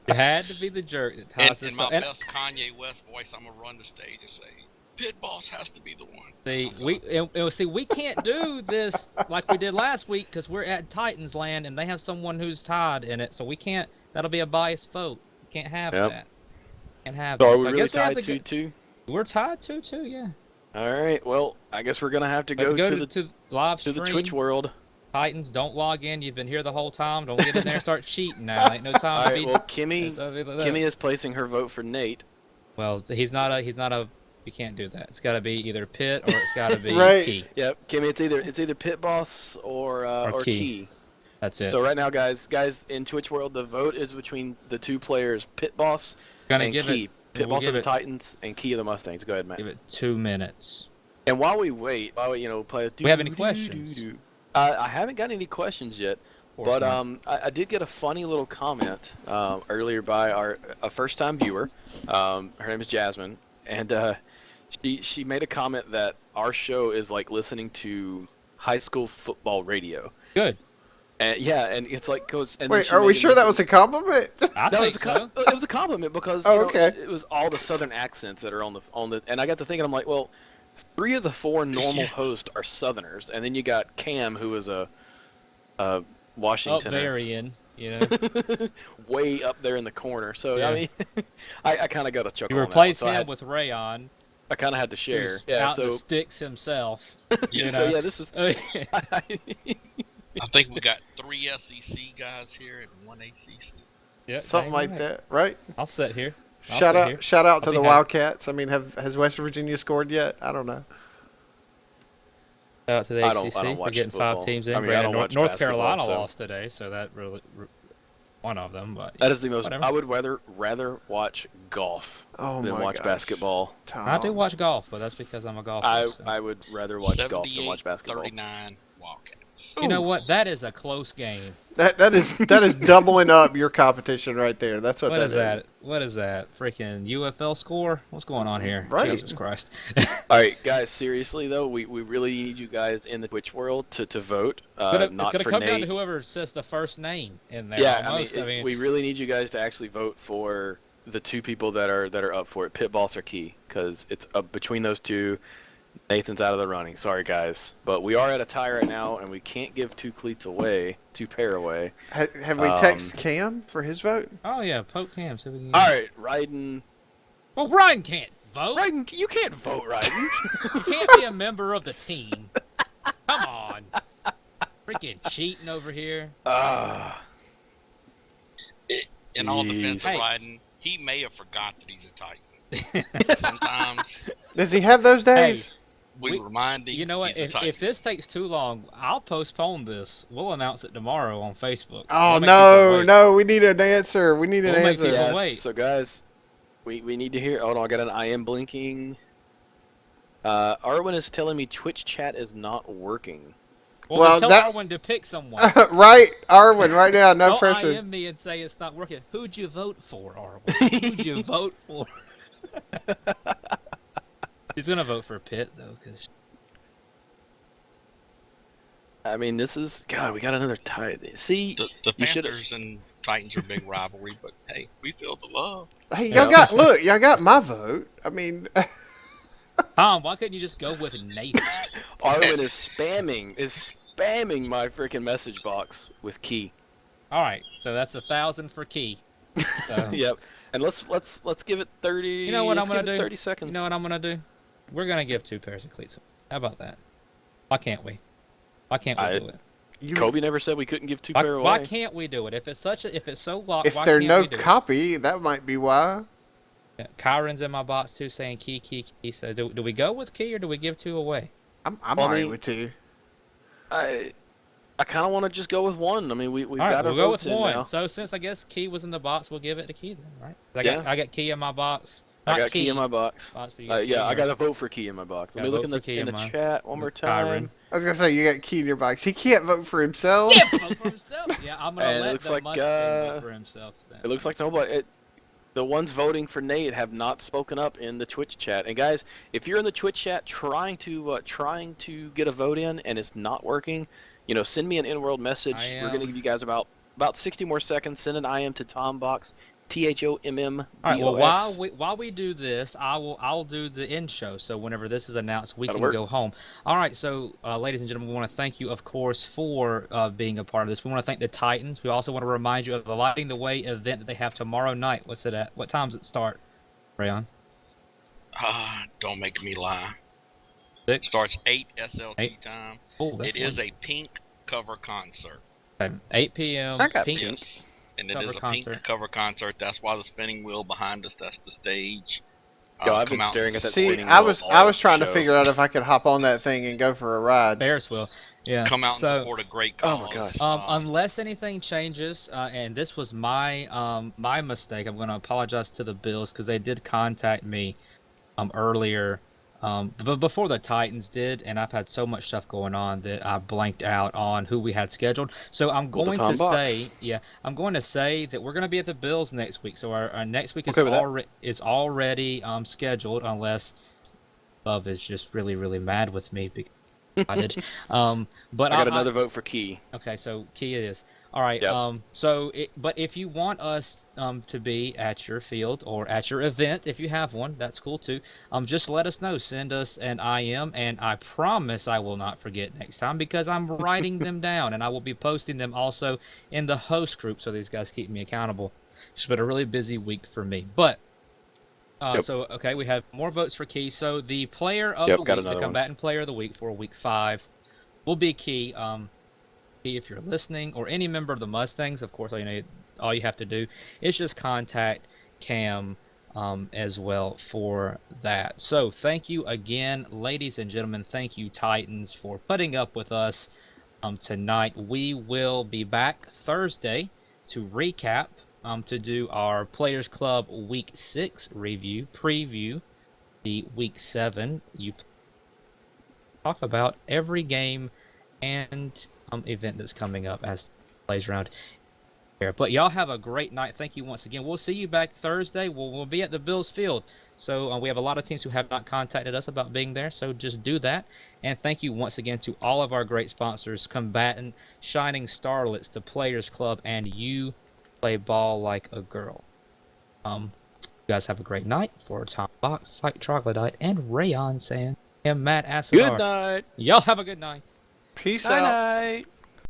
had to be the jerk that ties In us my up. And best Kanye West voice, I'm gonna run the stage and say, Pit Boss has to be the one. we can't do this like we did last week because we're at Titans land and they have someone who's tied in it, so we can't. That'll be a biased vote. We can't have that. Can't have So that. are we I really guess we have tied to 2-2? We're tied 2-2, yeah. All right. Well, I guess we're gonna have to But go to to live the stream. Twitch world. Titans, don't log in. You've been here the whole time. Don't get in there and start cheating now. Ain't no time All to right. be. Well, Kimmy is placing her vote for Nate. Well, he's not a. You can't do that. It's got to be either Pitt or it's got to be Right. Key. Yep, Kimmy. It's either Pit Boss or Key. That's it. So right now, guys, in Twitch world, the vote is between the 2 players, Pit Boss and Key. Pit Boss of the Titans and Key of the Mustangs. Go ahead, Matt. Give it 2 minutes. And while we wait, play. Do we have any questions? I haven't got any questions yet, but I did get a funny little comment earlier by a first-time viewer. Her name is Jasmine, and she made a comment that our show is like listening to high school football radio. Good. And and it's like goes. And Wait, are we sure that was a compliment? I that think was so. it was a compliment because okay. it was all the southern accents that are on the and I got to thinking, I'm like, well, 3 of the 4 normal hosts are Southerners, and then you got Cam, who is a Washingtoner, Bavarian, way up there in the corner. So Yeah. I mean, I kind of got a chuckle. You on that replaced one, so him with Rayon, I kind of had to share. who's Yeah. out So the sticks himself. You so know? yeah, this is. I think we got 3 SEC guys here and 1 ACC. Yeah, Something dang like right. that, right? I'll sit here. Shout out to I'll the be happy. Wildcats. I mean, has West Virginia scored yet? I don't know. Shout out to the I ACC don't for watch getting football. 5 teams in. I mean, I don't North watch North basketball, Carolina so- lost today, so that really one of them. But That is the most. whatever. I would rather watch golf Oh than my watch gosh. basketball. Tom. I do watch golf, but that's because I'm a golfer. I so. would rather watch golf than watch basketball. 39 Wildcats. You know Ooh. what? That is a close game. That is doubling up your competition right there. That's what What that is is. that? What is that? Freaking UFL score? What's going on here? Right. Jesus Christ. All right, guys. Seriously though, we really need you guys in the Twitch world to vote. It's Not gonna for come down to Nate. whoever says the first name in there. Yeah, Almost. we really need you guys to actually vote for the two people that are up for it. Pit Boss or Key, because it's up between those two. Nathan's out of the running. Sorry, guys, but we are at a tie right now, and we can't give two cleats away, two pair away. Have we texted Cam for his vote? Oh yeah, poke Cam. So we can... All right, Ryden. Well, Ryan can't vote. Ryden, you can't vote, Ryden. You can't be a member of the team. Come on. Freaking cheating over here. In all defense of Hey. Ryden, he may have forgot that he's a Titan. Sometimes Does he have those days? we remind him You know what? he's a Titan. If this takes too long, I'll postpone this. We'll announce it tomorrow on Facebook. Oh We'll make people wait. no! We need an answer. We need an We'll make answer. people- Yes, wait. so guys, we need to hear. Hold on, I got an IM blinking. Arwen is telling me Twitch chat is not working. Well, Well, tell that- Arwen to pick someone. Right, Arwen, right now, no Don't pressure. IM me and say it's not working. Who'd you vote for, Arwen? Who'd you vote for? She's gonna vote for Pitt though, because I mean, this is God. We got another tie. See, The you should- Panthers and Titans are a big rivalry, but hey, we feel the love. Hey, Yeah. y'all got my vote. I mean, Tom, why couldn't you just go with Nathan? Arwen is spamming my freaking message box with Key. All right, so that's 1,000 for Key. So, Yep. And let's give it 30. You know what let's I'm gonna give it do? 30 seconds. You know what I'm gonna do? We're gonna give 2 pairs of cleats. How about that? Why can't we? Why can't we do it? Kobe never said we couldn't give two Why, pair away. why can't we do it? If it's so locked, if why there's can't no we do copy, that might be why. it? Yeah, Kyron's in my box too, saying Key. So do we go with Key or do we give 2 away? I'm Well, I alright mean, with two. I kind of want to just go with one. I mean, we've All right, got we'll our go with votes in one. now. So since I guess Key was in the box, we'll give it to Key then, right? Yeah. I got Key in my box. I Not got Key in my box. but you got Key Yeah, in I got yours. a vote for Key in my box. Let Got me a look vote in for the Key in in the mine. chat one more With time. Kyron. I was gonna say you got key in your box. He can't vote for himself. Yeah, vote for himself. Yeah, I'm gonna And it let looks the like, Munchkin vote for himself. Then. It looks like nobody. The ones voting for Nate have not spoken up in the Twitch chat. And guys, if you're in the Twitch chat trying to get a vote in and it's not working, send me an in-world message. We're gonna give you guys about 60 more seconds. Send an IM to Tombox, THOMM. All right. Well, while we do this, I'll do the end show. So whenever this is announced, we That'll can work. go home. All right. So, ladies and gentlemen, we want to thank you, of course, for being a part of this. We want to thank the Titans. We also want to remind you of the Lighting the Way event that they have tomorrow night. What's it at? What time does it start, Rayon? Don't make me lie. 6? Starts 8 SLT 8? time. Oh, that's It is a pink cover concert. 8 p.m. I got Pink. pink. Yes. And it Cover is a concert. pink cover concert. That's why the spinning wheel behind us, that's the stage. Yo, I've Come been out staring at that See, spinning I wheel was all trying to show. figure out if I could hop on that thing and go for a ride. Ferris wheel. Yeah. Come out and So, support a great Oh cause. my gosh. unless anything changes, and this was my my mistake, I'm going to apologize to the Bills because they did contact me earlier, but before the Titans did, and I've had so much stuff going on that I blanked out on who we had scheduled. So I'm Well, the going to Tom say, Box. I'm going to say that we're going to be at the Bills next week. So our next week Okay with that. is already scheduled, unless Love is just really really mad with me because I did. But I got another vote for Key. Okay, so Key it is. All right. Yep. But if you want us to be at your field or at your event, if you have one, that's cool too. Just let us know. Send us an IM, and I promise I will not forget next time because I'm writing them down, and I will be posting them also in the host group, so these guys keep me accountable. It's been a really busy week for me, but. Yep. So, okay, we have more votes for Key. So, the player of Yep, the got week, the another one. combatant player of the week for week 5 will be Key. Key, if you're listening, or any member of the Mustangs, of course, all you have to do is just contact Cam as well for that. So, thank you again, ladies and gentlemen. Thank you, Titans, for putting up with us tonight. We will be back Thursday to recap. To do our Players Club Week 6 preview, the Week 7. You talk about every game and event that's coming up as plays around here. But y'all have a great night. Thank you once again. We'll see you back Thursday. We'll be at the Bills Field. So we have a lot of teams who have not contacted us about being there. So just do that. And thank you once again to all of our great sponsors, Combatant, Shining Starlets, the Players Club, and You Play Ball Like a Girl. You guys have a great night. For Tom Box, Psych Troglodyte, and Rayon saying, I am Matt Asadar. Good night. Y'all have a good night. Peace Night out. night.